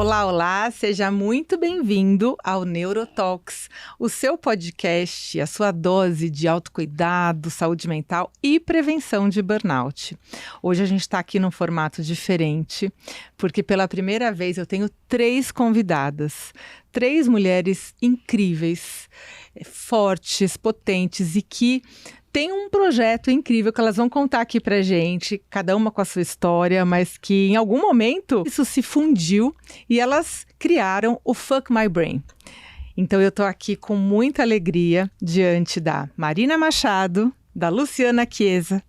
Olá, olá, seja muito bem-vindo ao Neurotalks, o seu podcast, a sua dose de autocuidado, saúde mental e prevenção de burnout. Hoje a gente está aqui num formato diferente, porque pela primeira vez eu tenho 3 convidadas, 3 mulheres incríveis, fortes, potentes e que tem um projeto incrível que elas vão contar aqui pra gente, cada uma com a sua história, mas que em algum momento isso se fundiu e elas criaram o Fuck My Brain. Então eu tô aqui com muita alegria diante da Marina Machado, da Luciana Chiesa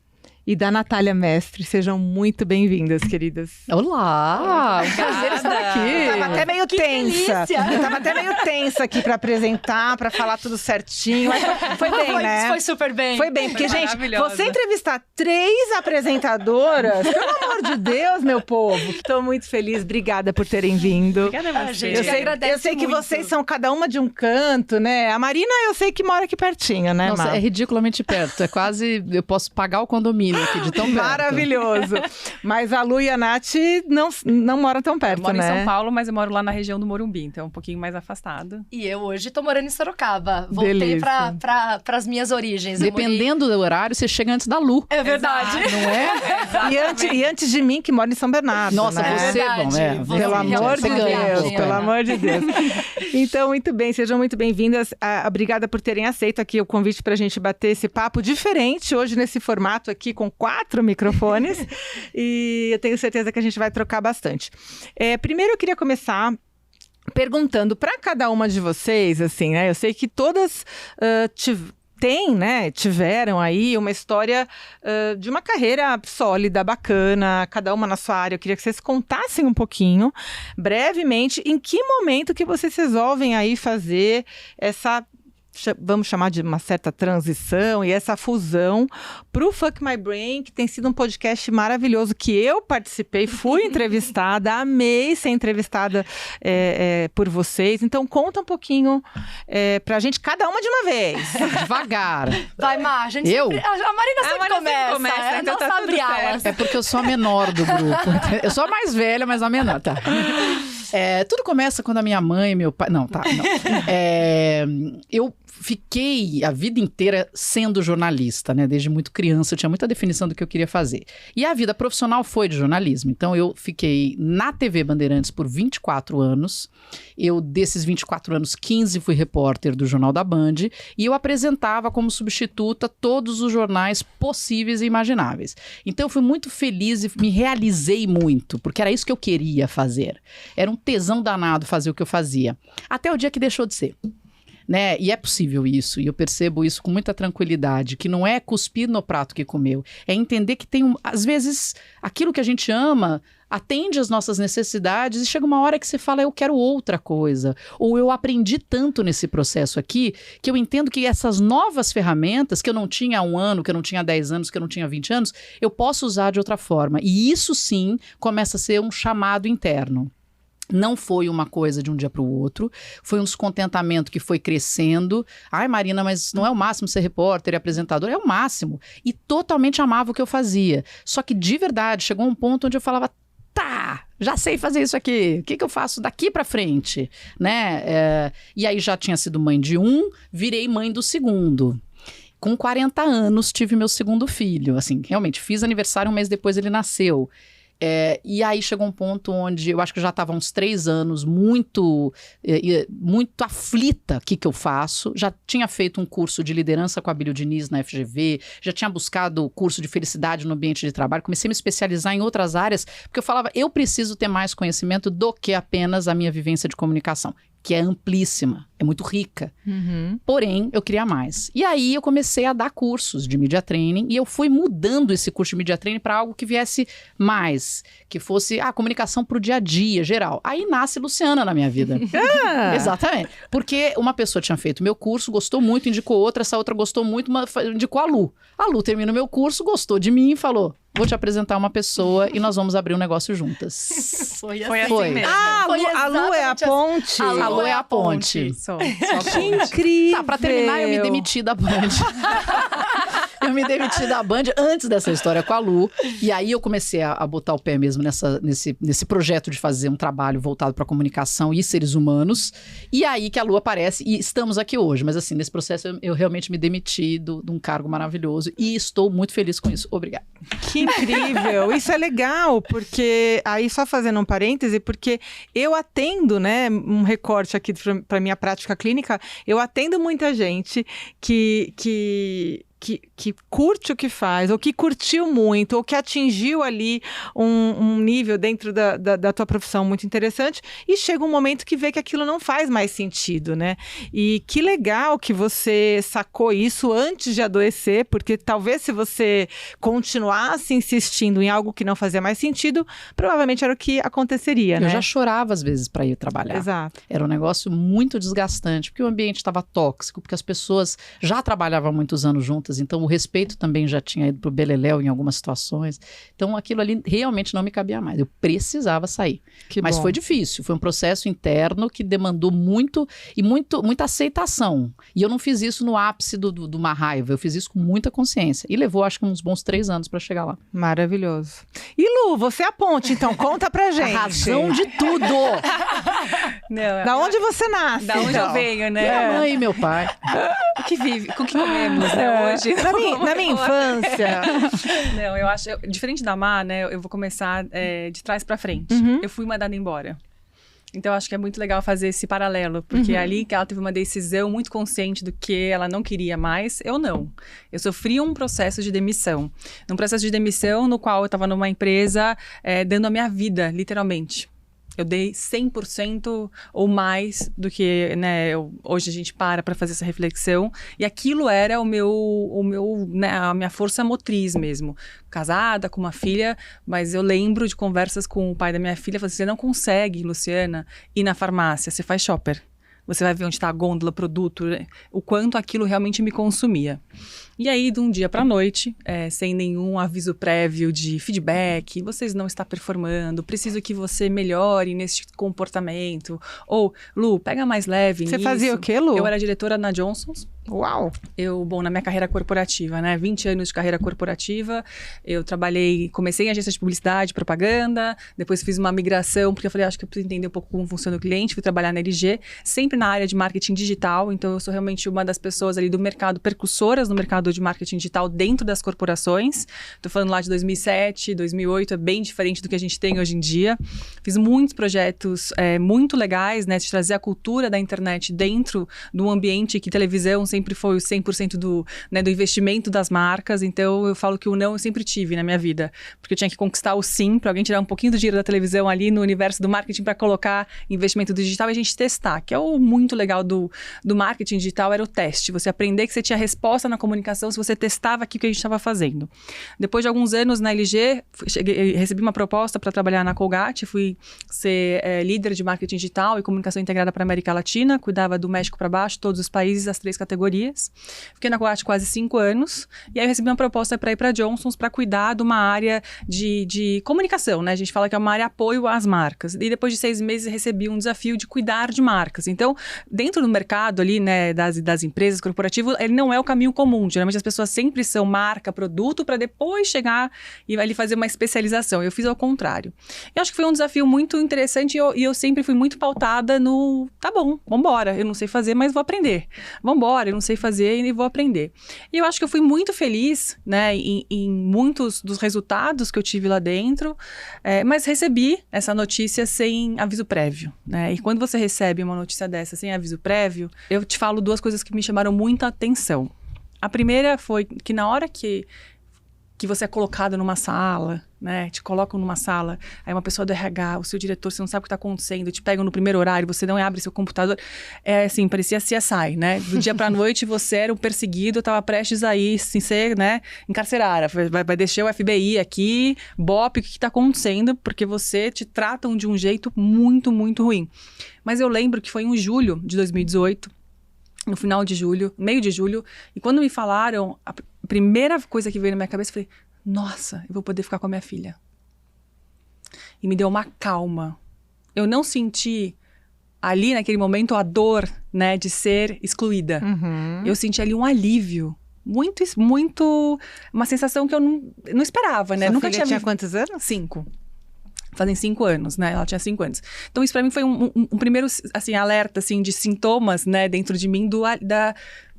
e da Natália Mestre. Sejam muito bem-vindas, queridas. Olá! Um prazer estar aqui. Eu tava até meio tensa. Eu tava até meio tensa aqui pra apresentar, pra falar tudo certinho. Mas foi bem, né? Foi super bem. Foi bem, porque, gente, você entrevistar 3 apresentadoras, pelo amor de Deus, meu povo. Tô muito feliz. Obrigada por terem vindo. Obrigada a você. Eu sei que vocês são cada uma de um canto, né? A Marina, eu sei que mora aqui pertinho, né, Nossa, Mar? é ridiculamente perto. É quase... Eu posso pagar o condomínio aqui de tão perto. Maravilhoso. Mas a Lu e a Nath não moram tão perto, eu moro né? em São Paulo, mas eu moro lá na região do Morumbi, então é um pouquinho mais afastado. E eu hoje tô morando em Sorocaba. Voltei Delícia. pras minhas origens. Dependendo do horário, você chega antes da Lu. É verdade. Não é? E antes de mim, que mora em São Bernardo, Nossa, né? você, verdade. bom, é. Você Pelo amor de realmente ganha, Deus, ganha. pelo amor de Deus. Então, muito bem, sejam muito bem-vindas. Obrigada por terem aceito aqui o convite para a gente bater esse papo diferente hoje nesse formato aqui com 4 microfones. E eu tenho certeza que a gente vai trocar bastante. Primeiro eu queria começar perguntando para cada uma de vocês, assim, né? Eu sei que todas tiveram aí uma história de uma carreira sólida, bacana, cada uma na sua área. Eu queria que vocês contassem um pouquinho, brevemente, em que momento que vocês resolvem aí fazer essa, vamos chamar de uma certa transição e essa fusão para o Fuck My Brain, que tem sido um podcast maravilhoso, que eu participei, fui entrevistada, amei ser entrevistada por vocês. Então, conta um pouquinho pra gente, cada uma de uma vez. Devagar. Vai, Mar, a gente Eu? sempre... A Marina sempre começa. então Então tá tudo abre alas. É porque eu sou a menor do grupo. Eu sou a mais velha, mas a menor, tá? Tudo começa quando a minha mãe e meu pai... Não, tá, não. Eu fiquei a vida inteira sendo jornalista, né? Desde muito criança eu tinha muita definição do que eu queria fazer. E a vida profissional foi de jornalismo. Então eu fiquei na TV Bandeirantes por 24 anos. Desses 24 anos, 15 fui repórter do Jornal da Band. E eu apresentava como substituta todos os jornais possíveis e imagináveis. Então eu fui muito feliz e me realizei muito, porque era isso que eu queria fazer. Era um tesão danado fazer o que eu fazia. Até o dia que deixou de ser. Né? E é possível isso, e eu percebo isso com muita tranquilidade, que não é cuspir no prato que comeu, é entender que às vezes, aquilo que a gente ama atende às nossas necessidades e chega uma hora que você fala, eu quero outra coisa, ou eu aprendi tanto nesse processo aqui, que eu entendo que essas novas ferramentas, que eu não tinha há 1 ano, que eu não tinha 10 anos, que eu não tinha 20 anos, eu posso usar de outra forma, e isso sim começa a ser um chamado interno. Não foi uma coisa de um dia para o outro, foi um descontentamento que foi crescendo. Ai, Marina, mas não é o máximo ser repórter e apresentador? É o máximo. E totalmente amava o que eu fazia. Só que, de verdade, chegou um ponto onde eu falava, tá, já sei fazer isso aqui, o que eu faço daqui para frente? Né? E aí já tinha sido mãe de um, virei mãe do segundo. Com 40 anos tive meu segundo filho. Assim, realmente, fiz aniversário 1 mês depois ele nasceu. E aí chegou um ponto onde eu acho que eu já estava há uns 3 anos muito aflita o que eu faço. Já tinha feito um curso de liderança com a Abílio Diniz na FGV, já tinha buscado o curso de felicidade no ambiente de trabalho, comecei a me especializar em outras áreas, porque eu falava, eu preciso ter mais conhecimento do que apenas a minha vivência de comunicação, que é amplíssima, é muito rica. Uhum. Porém, eu queria mais. E aí eu comecei a dar cursos de media training e eu fui mudando esse curso de media training para algo que viesse mais, que fosse a comunicação para o dia a dia, geral. Aí nasce Luciana na minha vida. Exatamente. Porque uma pessoa tinha feito meu curso, gostou muito, indicou outra, essa outra gostou muito, indicou a Lu. A Lu terminou meu curso, gostou de mim e falou, vou te apresentar uma pessoa e nós vamos abrir um negócio juntas. Foi assim mesmo. A Lu é a ponte? A Lu é a ponte. Só Que incrível! Tá, pra terminar, eu me demiti da Band. Eu me demiti da Band antes dessa história com a Lu. E aí eu comecei a botar o pé mesmo nesse projeto de fazer um trabalho voltado para comunicação e seres humanos. E aí que a Lu aparece e estamos aqui hoje. Mas assim, nesse processo eu realmente me demiti de um cargo maravilhoso e estou muito feliz com isso. Obrigada. Que incrível! Isso é legal, porque aí só fazendo um parêntese, porque eu atendo, né, um recorte aqui para minha prática clínica, eu atendo muita gente que curte o que faz, ou que curtiu muito, ou que atingiu ali um nível dentro da tua profissão muito interessante, e chega um momento que vê que aquilo não faz mais sentido, né? E que legal que você sacou isso antes de adoecer, porque talvez se você continuasse insistindo em algo que não fazia mais sentido, provavelmente era o que aconteceria, né? Eu já chorava às vezes para ir trabalhar. Exato. Era um negócio muito desgastante, porque o ambiente estava tóxico, porque as pessoas já trabalhavam há muitos anos juntas, então o respeito também já tinha ido pro beleléu em algumas situações. Então aquilo ali realmente não me cabia mais. Eu precisava sair. Mas foi difícil, foi um processo interno que demandou muita aceitação. E eu não fiz isso no ápice de uma raiva, eu fiz isso com muita consciência. E levou, acho que uns bons 3 anos para chegar lá. Maravilhoso. E Lu, você é a ponte, então conta pra gente. A razão de tudo! Não, Da onde você nasce? Da onde então? eu venho, né? Minha mãe e meu pai. O que vive, com o que comemos, né, hoje. Na minha infância. Não, eu acho, diferente da Má, né, eu vou começar de trás pra frente. Eu fui mandada embora. Então, eu acho que é muito legal fazer esse paralelo, porque é ali que ela teve uma decisão muito consciente do que ela não queria mais, eu não. Eu sofri um processo de demissão. Um processo de demissão no qual eu estava numa empresa dando a minha vida, literalmente. Eu dei 100% ou mais do que, né, hoje a gente para fazer essa reflexão. E aquilo era né, a minha força motriz mesmo. Casada, com uma filha, mas eu lembro de conversas com o pai da minha filha, falando assim, você não consegue, Luciana, ir na farmácia, você faz shopper. Você vai ver onde está a gôndola, produto, né? O quanto aquilo realmente me consumia. E aí, de um dia para a noite, sem nenhum aviso prévio de feedback, vocês não estão performando, preciso que você melhore nesse comportamento. Ou, Lu, pega mais leve nisso. Você fazia o quê, Lu? Eu era diretora na Johnson's. Uau! Na minha carreira corporativa, né? 20 anos de carreira corporativa. Eu comecei em agência de publicidade, propaganda, depois fiz uma migração, porque eu falei, acho que eu preciso entender um pouco como funciona o cliente, fui trabalhar na LG, sempre na área de marketing digital, então eu sou realmente uma das pessoas ali do mercado, percussoras no mercado de marketing digital dentro das corporações. Tô falando lá de 2007, 2008, é bem diferente do que a gente tem hoje em dia. Fiz muitos projetos muito legais, né, de trazer a cultura da internet dentro de um ambiente que televisão sempre foi o 100% do investimento das marcas, então eu falo que o não eu sempre tive na minha vida, porque eu tinha que conquistar o sim, para alguém tirar um pouquinho do dinheiro da televisão ali no universo do marketing para colocar investimento digital e a gente testar, que é o muito legal do marketing digital, era o teste, você aprender que você tinha resposta na comunicação se você testava aquilo que a gente estava fazendo. Depois de alguns anos na LG, recebi uma proposta para trabalhar na Colgate, fui ser líder de marketing digital e comunicação integrada para a América Latina, cuidava do México para baixo, todos os países, as 3 categorias. Fiquei na Colgate quase 5 anos, e aí eu recebi uma proposta para ir para Johnson's para cuidar de uma área de comunicação, né? A gente fala que é uma área apoio às marcas. E depois de 6 meses recebi um desafio de cuidar de marcas. Então, dentro do mercado ali, né, das empresas corporativas, ele não é o caminho comum. Geralmente as pessoas sempre são marca, produto, para depois chegar e ali fazer uma especialização. Eu fiz ao contrário. Eu acho que foi um desafio muito interessante e eu sempre fui muito pautada no, tá bom, vambora, eu não sei fazer, mas vou aprender. Vambora, eu não sei fazer e vou aprender. E eu acho que eu fui muito feliz, né, em muitos dos resultados que eu tive lá dentro, mas recebi essa notícia sem aviso prévio, né? E quando você recebe uma notícia dessa sem aviso prévio, eu te falo 2 coisas que me chamaram muita atenção. A primeira foi que na hora que você é colocado numa sala, né? Te colocam numa sala, aí uma pessoa do RH, o seu diretor, você não sabe o que está acontecendo, te pegam no primeiro horário, você não abre seu computador. É assim, parecia CSI, né? Do dia pra noite você era um perseguido, estava prestes a ir, assim, ser, né, encarcerada. Vai deixar o FBI aqui, BOP, o que está acontecendo? Porque te tratam de um jeito muito, muito ruim. Mas eu lembro que foi em julho de 2018, no final de julho, meio de julho, e quando me falaram, a primeira coisa que veio na minha cabeça, eu falei, nossa, eu vou poder ficar com a minha filha. E me deu uma calma. Eu não senti ali, naquele momento, a dor, né, de ser excluída. Eu senti ali um alívio muito... Uma sensação que eu não esperava, né? Sua Nunca filha tinha tinha quantos anos? 5. Fazem 5 anos, né? Ela tinha 5 anos. Então, isso pra mim foi um primeiro, assim, alerta, assim, de sintomas, né? Dentro de mim,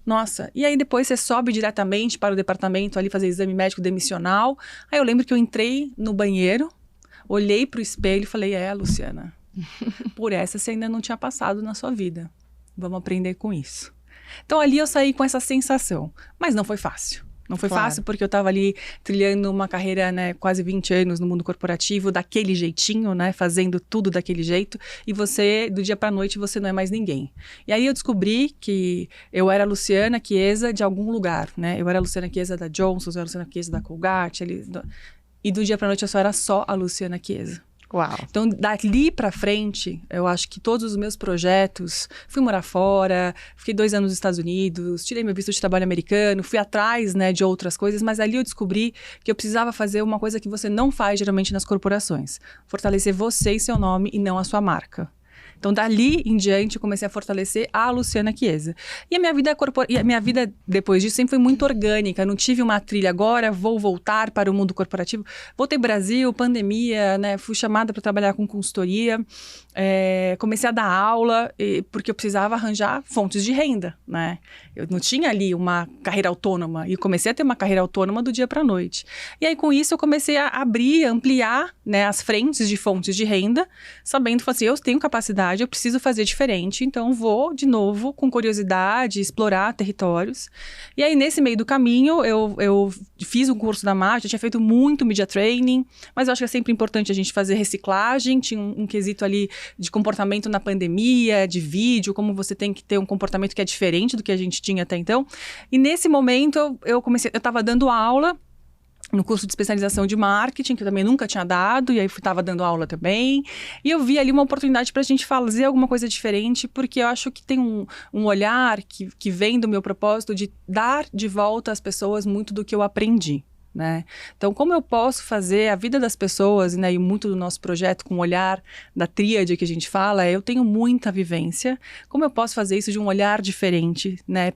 Nossa, e aí depois você sobe diretamente para o departamento ali fazer exame médico demissional. Aí eu lembro que eu entrei no banheiro, olhei pro espelho e falei, Luciana, por essa você ainda não tinha passado na sua vida. Vamos aprender com isso. Então ali eu saí com essa sensação, mas não foi fácil. Não foi fácil porque eu estava ali trilhando uma carreira, né, quase 20 anos no mundo corporativo, daquele jeitinho, né, fazendo tudo daquele jeito, e você, do dia para noite, você não é mais ninguém. E aí eu descobri que eu era a Luciana Chiesa de algum lugar, né, eu era a Luciana Chiesa da Johnson, eu era a Luciana Chiesa da Colgate, e do dia para noite eu só era só a Luciana Chiesa. Uau. Então, dali pra frente, eu acho que todos os meus projetos, fui morar fora, fiquei 2 anos nos Estados Unidos, tirei meu visto de trabalho americano, fui atrás, né, de outras coisas, mas ali eu descobri que eu precisava fazer uma coisa que você não faz geralmente nas corporações, fortalecer você e seu nome e não a sua marca. Então, dali em diante, eu comecei a fortalecer a Luciana Chiesa. E a minha vida depois disso sempre foi muito orgânica. Não tive uma trilha agora, vou voltar para o mundo corporativo. Voltei ao Brasil, pandemia, né? Fui chamada para trabalhar com consultoria. Comecei a dar aula, porque eu precisava arranjar fontes de renda, né? Eu não tinha ali uma carreira autônoma. E comecei a ter uma carreira autônoma do dia para a noite. E aí, com isso, eu comecei a abrir, ampliar, né, as frentes de fontes de renda, sabendo, assim, eu tenho capacidade, eu preciso fazer diferente, então vou, de novo, com curiosidade, explorar territórios. E aí, nesse meio do caminho, eu fiz um curso da Margem, tinha feito muito media training, mas eu acho que é sempre importante a gente fazer reciclagem, tinha um quesito ali de comportamento na pandemia, de vídeo, como você tem que ter um comportamento que é diferente do que a gente tinha até então. E nesse momento, eu estava dando aula no curso de especialização de marketing, que eu também nunca tinha dado, e aí estava dando aula também. E eu vi ali uma oportunidade para a gente fazer alguma coisa diferente, porque eu acho que tem um olhar que vem do meu propósito de dar de volta às pessoas muito do que eu aprendi. Né? Então, como eu posso fazer a vida das pessoas, né, e muito do nosso projeto com o olhar da tríade que a gente fala, eu tenho muita vivência, como eu posso fazer isso de um olhar diferente, né?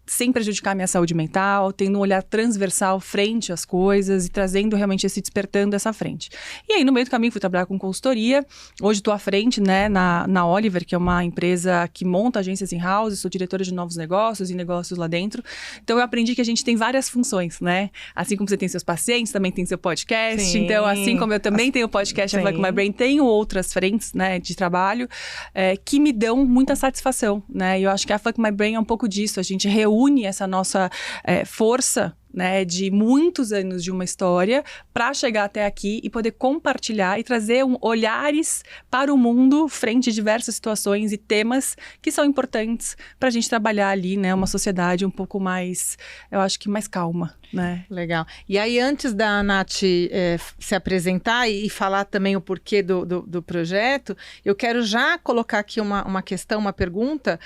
Sem prejudicar a minha saúde mental, tendo um olhar transversal frente às coisas e trazendo realmente despertando essa frente. E aí, no meio do caminho, fui trabalhar com consultoria. Hoje estou à frente, né, na Oliver, que é uma empresa que monta agências in-house, sou diretora de novos negócios e negócios lá dentro. Então, eu aprendi que a gente tem várias funções, né? Assim como você tem seus pacientes, também tem seu podcast. Sim. Então, assim como eu também tenho o podcast, a Fuck My Brain, tenho outras frentes, né, de trabalho que me dão muita satisfação, né? E eu acho que a Fuck My Brain é um pouco disso. A gente reúne essa nossa força, né, de muitos anos de uma história para chegar até aqui e poder compartilhar e trazer olhares para o mundo frente a diversas situações e temas que são importantes para a gente trabalhar ali, né, uma sociedade um pouco mais, eu acho que mais calma, né? Legal. E aí, antes da Nath se apresentar e falar também o porquê do projeto, eu quero já colocar aqui uma questão, uma pergunta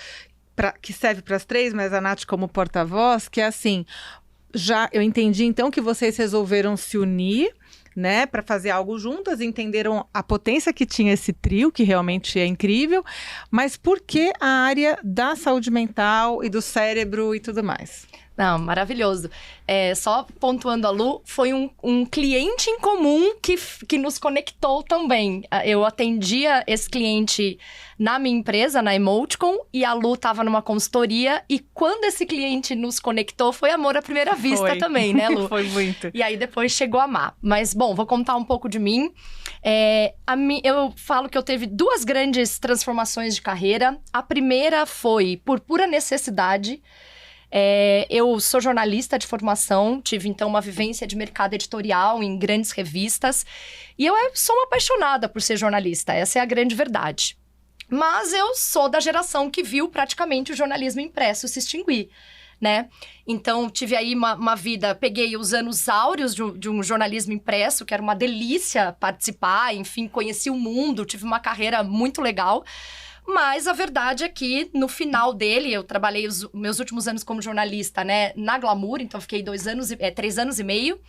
que serve para as 3, mas a Nath como porta-voz, que é assim, já eu entendi então que vocês resolveram se unir, né, para fazer algo juntas, entenderam a potência que tinha esse trio, que realmente é incrível, mas por que a área da saúde mental e do cérebro e tudo mais? Não, maravilhoso. Só pontuando a Lu, foi um cliente em comum que nos conectou também. Eu atendia esse cliente na minha empresa, na Emoticon, e a Lu estava numa consultoria, e quando esse cliente nos conectou, foi amor à primeira vista também, né, Lu? Foi muito. E aí depois chegou a amar. Mas, bom, vou contar um pouco de mim. Eu falo que eu teve 2 grandes transformações de carreira. A primeira foi por pura necessidade. Eu sou jornalista de formação, tive então uma vivência de mercado editorial em grandes revistas, e eu sou uma apaixonada por ser jornalista, essa é a grande verdade. Mas eu sou da geração que viu praticamente o jornalismo impresso se extinguir, né? Então, tive aí uma vida, peguei os anos áureos de um jornalismo impresso, que era uma delícia participar, enfim, conheci o mundo, tive uma carreira muito legal. Mas a verdade é que, no final dele, eu trabalhei os meus últimos anos como jornalista, né, na Glamour, então fiquei 3 anos e meio.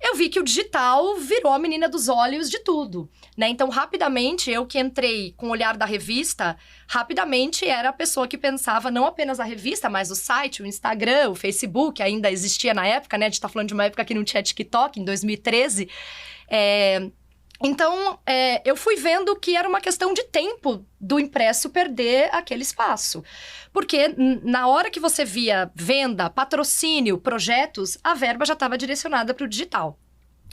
eu vi que o digital virou a menina dos olhos de tudo, né? Então, rapidamente, eu que entrei com o olhar da revista, rapidamente era a pessoa que pensava não apenas a revista, mas o site, o Instagram, o Facebook, ainda existia na época, né? A gente tá falando de uma época que não tinha TikTok, em 2013. Então, eu fui vendo que era uma questão de tempo do impresso perder aquele espaço. Porque na hora que você via venda, patrocínio, projetos, a verba já estava direcionada para o digital.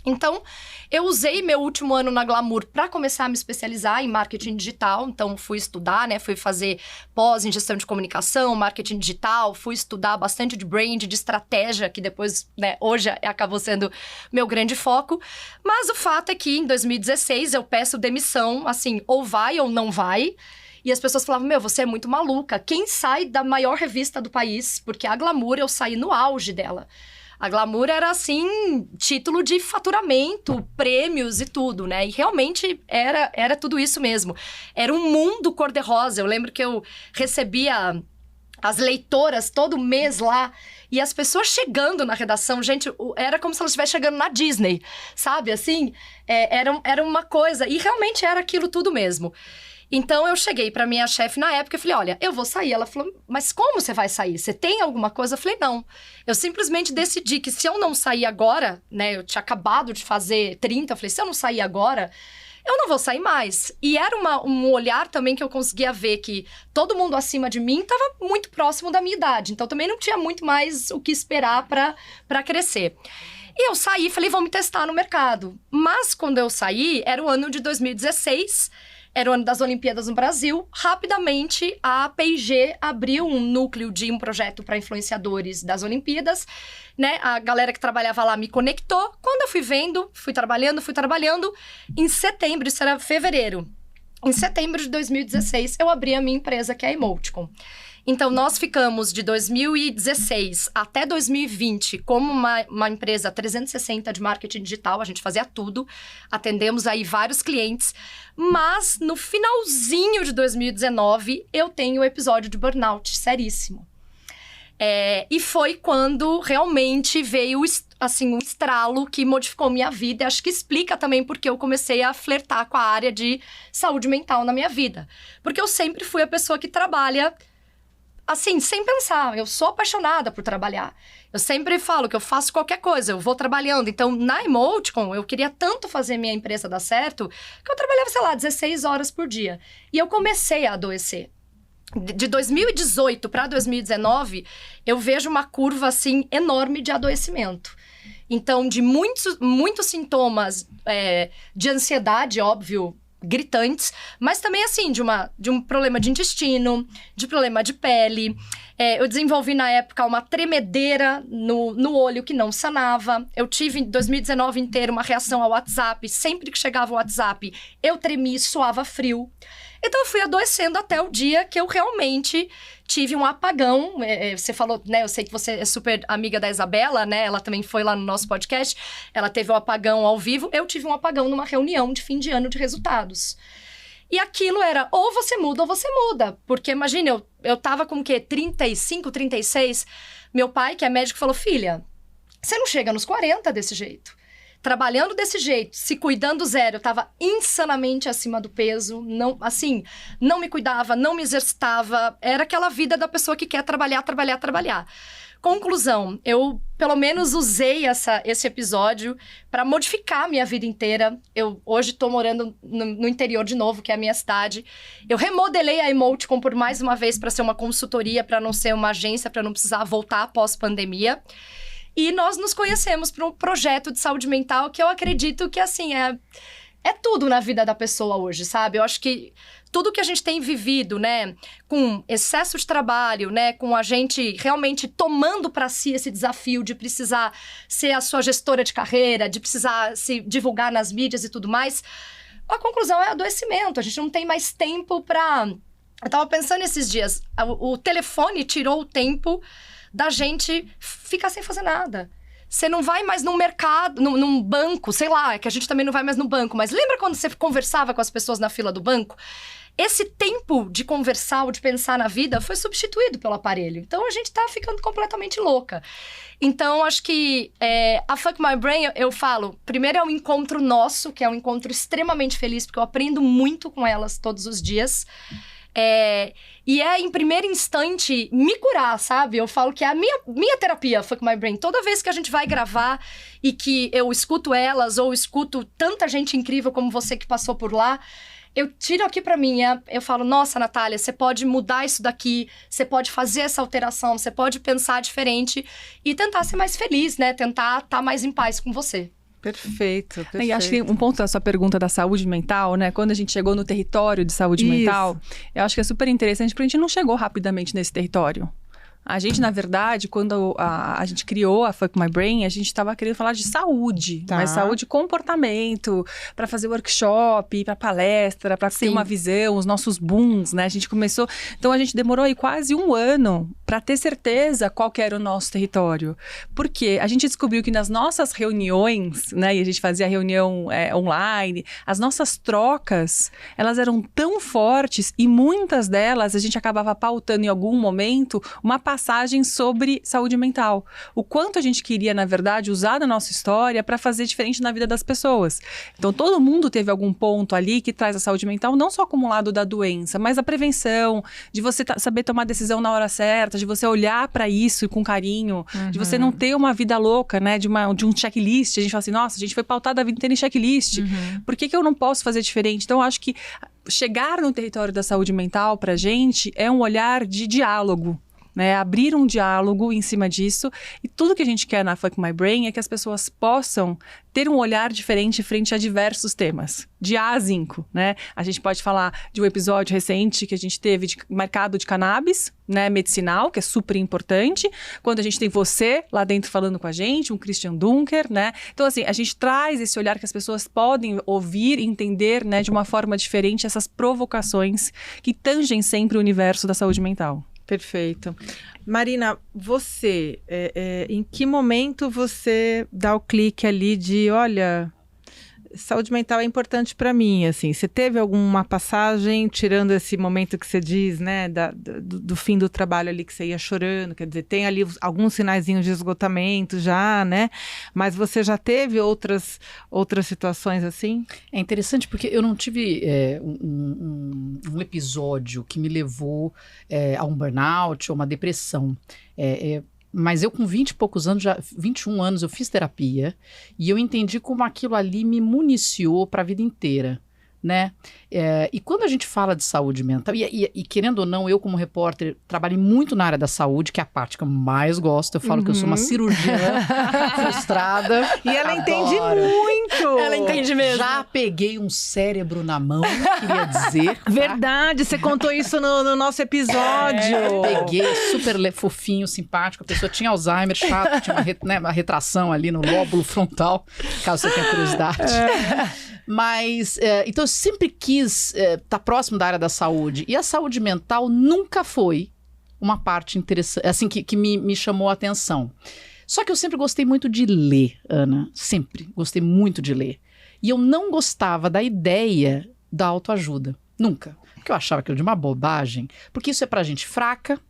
Então, eu usei meu último ano na Glamour para começar a me especializar em marketing digital. Então, fui estudar, né? Fui fazer pós em gestão de comunicação, marketing digital. Fui estudar bastante de brand, de estratégia, que depois, né, hoje acabou sendo meu grande foco. Mas o fato é que, em 2016, eu peço demissão, assim, ou vai ou não vai. E as pessoas falavam, você é muito maluca. Quem sai da maior revista do país? Porque a Glamour, eu saí no auge dela. A Glamour era, assim, título de faturamento, prêmios e tudo, né? E realmente era tudo isso mesmo. Era um mundo cor-de-rosa. Eu lembro que eu recebia as leitoras todo mês lá. E as pessoas chegando na redação, gente, era como se elas estivessem chegando na Disney, sabe? Assim, era uma coisa. E realmente era aquilo tudo mesmo. Então, eu cheguei pra minha chefe na época e falei, olha, eu vou sair. Ela falou, mas como você vai sair? Você tem alguma coisa? Eu falei, não. Eu simplesmente decidi que se eu não sair agora, né? Eu tinha acabado de fazer 30, eu falei, se eu não sair agora, eu não vou sair mais. E era um olhar também que eu conseguia ver que todo mundo acima de mim estava muito próximo da minha idade. Então, também não tinha muito mais o que esperar pra crescer. E eu saí e falei, vamos testar no mercado. Mas, quando eu saí, era o ano de 2016... Era o ano das Olimpíadas no Brasil. Rapidamente, a P&G abriu um núcleo de um projeto para influenciadores das Olimpíadas, né? A galera que trabalhava lá me conectou. Quando eu fui vendo, fui trabalhando. Em setembro, isso era fevereiro. Em setembro de 2016, eu abri a minha empresa, que é a Emoticon. Então, nós ficamos de 2016 até 2020 como uma empresa 360 de marketing digital. A gente fazia tudo, atendemos aí vários clientes. Mas, no finalzinho de 2019, eu tenho o episódio de burnout seríssimo. E foi quando realmente veio assim, um estralo que modificou minha vida. Acho que explica também porque eu comecei a flertar com a área de saúde mental na minha vida. Porque eu sempre fui a pessoa que trabalha... assim, sem pensar, eu sou apaixonada por trabalhar. Eu sempre falo que eu faço qualquer coisa, eu vou trabalhando. Então, na Emoticon, eu queria tanto fazer minha empresa dar certo, que eu trabalhava, sei lá, 16 horas por dia. E eu comecei a adoecer. De 2018 para 2019, eu vejo uma curva, assim, enorme de adoecimento. Então, de muitos sintomas de ansiedade, óbvio, gritantes, mas também, assim, de um problema de intestino, de problema de pele. Eu desenvolvi, na época, uma tremedeira no olho que não sanava. Eu tive, em 2019 inteiro, uma reação ao WhatsApp. Sempre que chegava o WhatsApp, eu tremia e suava frio. Então, eu fui adoecendo até o dia que eu realmente tive um apagão. Você falou, né? Eu sei que você é super amiga da Isabela, né? Ela também foi lá no nosso podcast. Ela teve um apagão ao vivo. Eu tive um apagão numa reunião de fim de ano de resultados. E aquilo era, ou você muda ou você muda. Porque, imagina, eu tava com o quê? 35, 36. Meu pai, que é médico, falou, filha, você não chega nos 40 desse jeito. Trabalhando desse jeito, se cuidando zero, eu tava insanamente acima do peso, não me cuidava, não me exercitava, era aquela vida da pessoa que quer trabalhar. Conclusão, eu pelo menos usei esse episódio para modificar a minha vida inteira. Eu hoje tô morando no interior de novo, que é a minha cidade. Eu remodelei a Emoticon por mais uma vez para ser uma consultoria, para não ser uma agência, para não precisar voltar após pandemia. E nós nos conhecemos para um projeto de saúde mental que eu acredito que, assim, é tudo na vida da pessoa hoje, sabe? Eu acho que tudo que a gente tem vivido, né, com excesso de trabalho, né, com a gente realmente tomando para si esse desafio de precisar ser a sua gestora de carreira, de precisar se divulgar nas mídias e tudo mais, a conclusão é adoecimento. A gente não tem mais tempo para... Eu tava pensando esses dias, o telefone tirou o tempo da gente ficar sem fazer nada. Você não vai mais num mercado, num banco, sei lá, é que a gente também não vai mais no banco, mas lembra quando você conversava com as pessoas na fila do banco? Esse tempo de conversar ou de pensar na vida foi substituído pelo aparelho. Então, a gente tá ficando completamente louca. Então, acho que a Fuck My Brain, eu falo, primeiro é um encontro nosso, que é um encontro extremamente feliz, porque eu aprendo muito com elas todos os dias. E em primeiro instante, me curar, sabe? Eu falo que é a minha terapia, Fuck My Brain. Toda vez que a gente vai gravar e que eu escuto elas, ou escuto tanta gente incrível como você que passou por lá, eu tiro aqui pra mim, eu falo, nossa, Natália, você pode mudar isso daqui, você pode fazer essa alteração, você pode pensar diferente e tentar ser mais feliz, né? Tentar estar mais em paz com você. Perfeito. E acho que um ponto da sua pergunta da saúde mental, né? Quando a gente chegou no território de saúde mental, eu acho que é super interessante, porque a gente não chegou rapidamente nesse território. A gente, na verdade, quando a gente criou a Fuck My Brain, a gente estava querendo falar de saúde, mas saúde e comportamento, para fazer workshop, para palestra, para ter uma visão, os nossos booms, né? A gente começou... Então, a gente demorou aí quase 1 ano para ter certeza qual que era o nosso território. Porque a gente descobriu que nas nossas reuniões, né? E a gente fazia reunião online, as nossas trocas, elas eram tão fortes e muitas delas a gente acabava pautando em algum momento uma passagem sobre saúde mental. O quanto a gente queria, na verdade, usar da nossa história para fazer diferente na vida das pessoas. Então, todo mundo teve algum ponto ali que traz a saúde mental, não só como lado da doença, mas a prevenção, de você saber tomar decisão na hora certa, de você olhar para isso com carinho, de você não ter uma vida louca, né, de um checklist. A gente fala assim, nossa, a gente foi pautada a vida inteira em checklist. Por que eu não posso fazer diferente? Então, eu acho que chegar no território da saúde mental pra gente é um olhar de diálogo. Né, abrir um diálogo em cima disso, e tudo que a gente quer na Fuck My Brain é que as pessoas possam ter um olhar diferente frente a diversos temas, de A a Zinco, né? A gente pode falar de um episódio recente que a gente teve de mercado de cannabis, né, medicinal, que é super importante, quando a gente tem você lá dentro falando com a gente, um Christian Dunker, né? Então, assim, a gente traz esse olhar que as pessoas podem ouvir e entender, né, de uma forma diferente essas provocações que tangem sempre o universo da saúde mental. Perfeito. Marina, você, em que momento você dá o clique ali de, olha, saúde mental é importante para mim, assim, você teve alguma passagem, tirando esse momento que você diz, né, do fim do trabalho ali que você ia chorando, quer dizer, tem ali alguns sinaizinhos de esgotamento já, né, mas você já teve outras situações assim? É interessante porque eu não tive um episódio que me levou a um burnout ou uma depressão. Mas eu com 20 e poucos anos, 21 anos, eu fiz terapia e eu entendi como aquilo ali me municiou para a vida inteira, né? E quando a gente fala de saúde mental, e querendo ou não, eu como repórter trabalhei muito na área da saúde, que é a parte que eu mais gosto. Eu falo que eu sou uma cirurgiã frustrada. E ela entende muito! Ela entende mesmo. Já peguei um cérebro na mão, queria dizer. Verdade, você contou isso no nosso episódio. Peguei, super fofinho, simpático. A pessoa tinha Alzheimer, chato, tinha uma retração ali no lóbulo frontal, caso você tenha curiosidade. Mas, então eu sempre quis estar próximo da área da saúde. E a saúde mental nunca foi uma parte interessante, assim, que me chamou a atenção. Só que eu sempre gostei muito de ler, Ana. Sempre gostei muito de ler. E eu não gostava da ideia da autoajuda. Nunca. Porque eu achava aquilo de uma bobagem. Porque isso é pra gente fraca.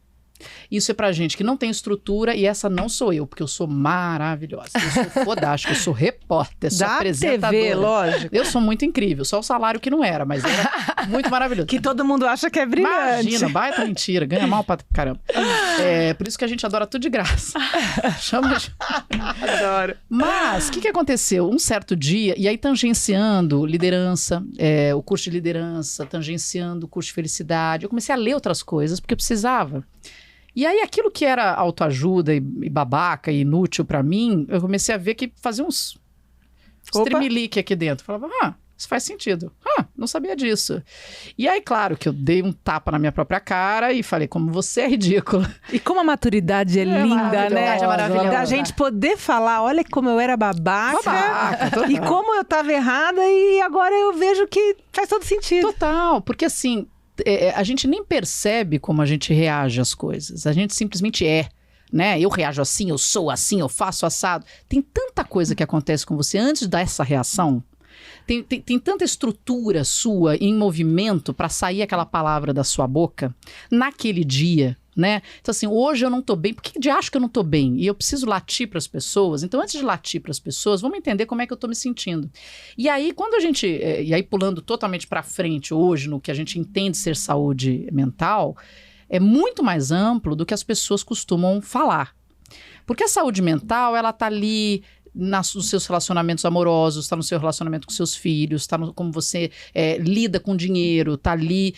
Isso é pra gente que não tem estrutura, e essa não sou eu, porque eu sou maravilhosa. Eu sou fodástica, eu sou repórter, sou apresentadora. TV, lógico. Eu sou muito incrível, só o salário que não era, mas era muito maravilhoso. Que todo mundo acha que é brilhante. Imagina, baita mentira, ganha mal pra caramba. Por isso que a gente adora tudo de graça. Chama de... Adoro. Mas, o que aconteceu? Um certo dia, e aí tangenciando liderança, o curso de liderança, tangenciando o curso de felicidade, eu comecei a ler outras coisas, porque eu precisava. E aí, aquilo que era autoajuda e babaca e inútil pra mim, eu comecei a ver que fazia uns tremelique aqui dentro. Eu falava, isso faz sentido. Não sabia disso. E aí, claro, que eu dei um tapa na minha própria cara e falei, como você é ridícula. E como a maturidade é linda, né? É maravilhosa. Da gente poder falar, olha como eu era babaca e como eu tava errada, e agora eu vejo que faz todo sentido. Total, porque assim... a gente nem percebe como a gente reage às coisas. A gente simplesmente né? Eu reajo assim, eu sou assim, eu faço assado. Tem tanta coisa que acontece com você antes dessa reação. Tem tanta estrutura sua em movimento para sair aquela palavra da sua boca naquele dia, né? Então assim, hoje eu não tô bem, por que de acho que eu não tô bem? E eu preciso latir para as pessoas. Então antes de latir para as pessoas, vamos entender como é que eu tô me sentindo. E aí quando a gente, e aí pulando totalmente para frente hoje no que a gente entende ser saúde mental, é muito mais amplo do que as pessoas costumam falar. Porque a saúde mental, ela tá ali nos seus relacionamentos amorosos, está no seu relacionamento com seus filhos, está no como você lida com dinheiro, está ali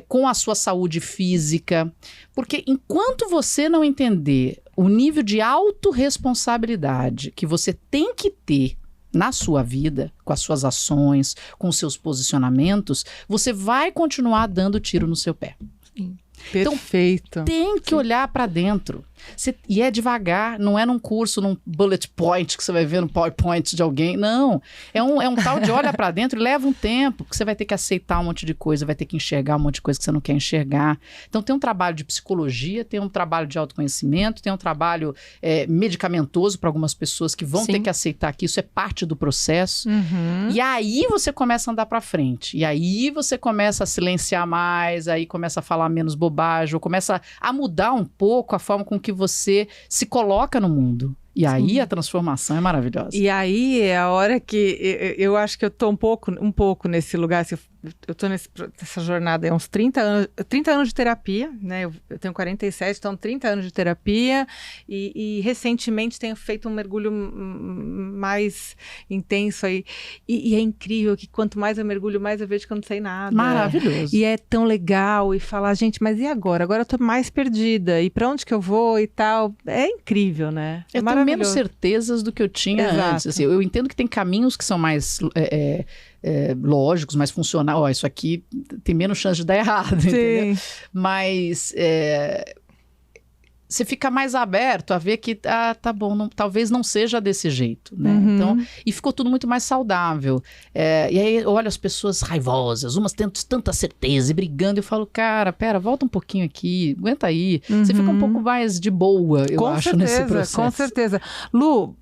com a sua saúde física. Porque enquanto você não entender o nível de autorresponsabilidade que você tem que ter na sua vida, com as suas ações, com os seus posicionamentos, você vai continuar dando tiro no seu pé. Sim. Perfeito. Então, tem que olhar para dentro. E é devagar, não é num curso, num bullet point que você vai ver no PowerPoint de alguém. Não, é um tal de olha para dentro e leva um tempo, porque você vai ter que aceitar um monte de coisa, vai ter que enxergar um monte de coisa que você não quer enxergar. Então tem um trabalho de psicologia, tem um trabalho de autoconhecimento, tem um trabalho medicamentoso para algumas pessoas que vão ter que aceitar que isso é parte do processo. Uhum. E aí você começa a andar para frente. E aí você começa a silenciar mais, aí começa a falar menos bobagem, ou começa a mudar um pouco a forma com que você se coloca no mundo. E aí a transformação é maravilhosa. E aí é a hora que eu acho que eu tô um pouco nesse lugar, assim, eu tô nessa jornada há uns 30 anos de terapia, né? Eu tenho 47, então 30 anos de terapia e recentemente tenho feito um mergulho mais intenso aí. E é incrível que quanto mais eu mergulho, mais eu vejo que eu não sei nada. Maravilhoso. E é tão legal e falar, gente, mas e agora? Agora eu tô mais perdida. E pra onde que eu vou e tal? É incrível, né? Eu tenho menos certezas do que eu tinha antes. Assim, eu entendo que tem caminhos que são mais lógicos, mais funcionais. Ó, isso aqui tem menos chance de dar errado, entendeu? Mas você fica mais aberto a ver que, tá bom, talvez não seja desse jeito, né? Uhum. Então, e ficou tudo muito mais saudável. E aí, olha as pessoas raivosas, umas tendo tanta certeza e brigando, eu falo, cara, pera, volta um pouquinho aqui, aguenta aí. Uhum. Você fica um pouco mais de boa, eu acho, nesse processo. Com certeza. Lu,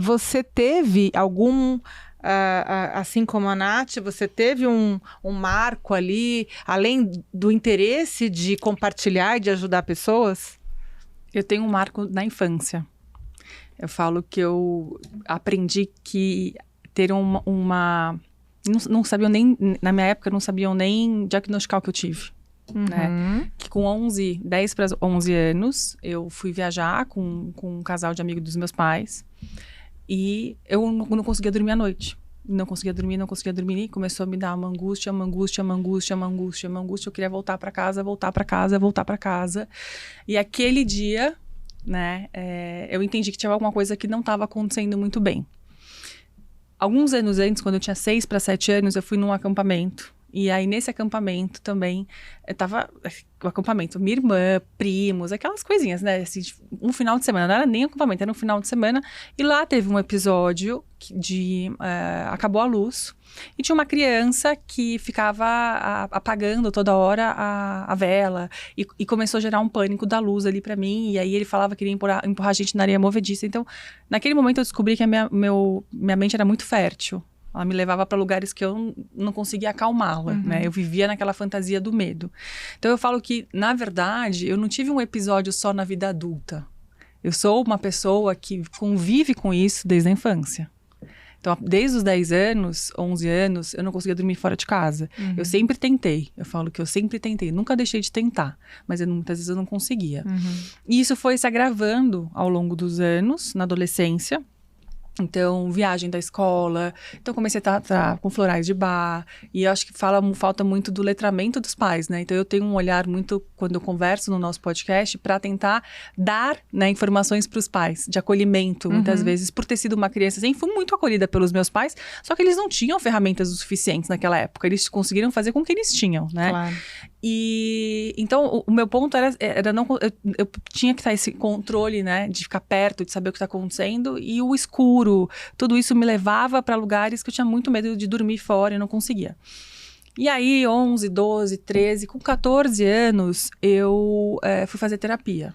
você teve algum... assim como a Nath, você teve um marco ali, além do interesse de compartilhar e de ajudar pessoas? Eu tenho um marco na infância. Eu falo que eu aprendi que ter não sabiam nem, na minha época, não sabiam nem diagnosticar o que eu tive. Uhum. Né? Que com 10 para 11 anos, eu fui viajar com um casal de amigos dos meus pais e eu não conseguia dormir à noite. Não conseguia dormir. E começou a me dar uma angústia. Eu queria voltar para casa. E aquele dia, né, eu entendi que tinha alguma coisa que não estava acontecendo muito bem. Alguns anos antes, quando eu tinha 6 para 7 anos, eu fui num acampamento. E aí, nesse acampamento também, o acampamento, minha irmã, primos, aquelas coisinhas, né? Assim, um final de semana, não era nem acampamento, era um final de semana. E lá teve um episódio acabou a luz. E tinha uma criança que ficava apagando toda hora a vela. E começou a gerar um pânico da luz ali pra mim. E aí ele falava que queria empurrar a gente na areia movediça. Então, naquele momento eu descobri que a minha mente era muito fértil. Ela me levava para lugares que eu não conseguia acalmá-la, né? Eu vivia naquela fantasia do medo. Então, eu falo que, na verdade, eu não tive um episódio só na vida adulta. Eu sou uma pessoa que convive com isso desde a infância. Então, desde os 10 anos, 11 anos, eu não conseguia dormir fora de casa. Eu sempre tentei. Eu falo que eu sempre tentei. Nunca deixei de tentar. Mas muitas vezes eu não conseguia. E isso foi se agravando ao longo dos anos, na adolescência. Então, viagem da escola. Então, comecei a estar com florais de bar. E eu acho que falta muito do letramento dos pais, né? Então, eu tenho um olhar muito, quando eu converso no nosso podcast, para tentar dar, né, informações para os pais, de acolhimento, muitas vezes, por ter sido uma criança assim. Fui muito acolhida pelos meus pais, só que eles não tinham ferramentas o suficientes naquela época. Eles conseguiram fazer com o que eles tinham, né? Claro. E então o meu ponto era não, eu tinha que estar esse controle, né, de ficar perto, de saber o que está acontecendo, e o escuro, tudo isso me levava para lugares que eu tinha muito medo de dormir fora e não conseguia. E aí 11, 12, 13, com 14 anos eu fui fazer terapia.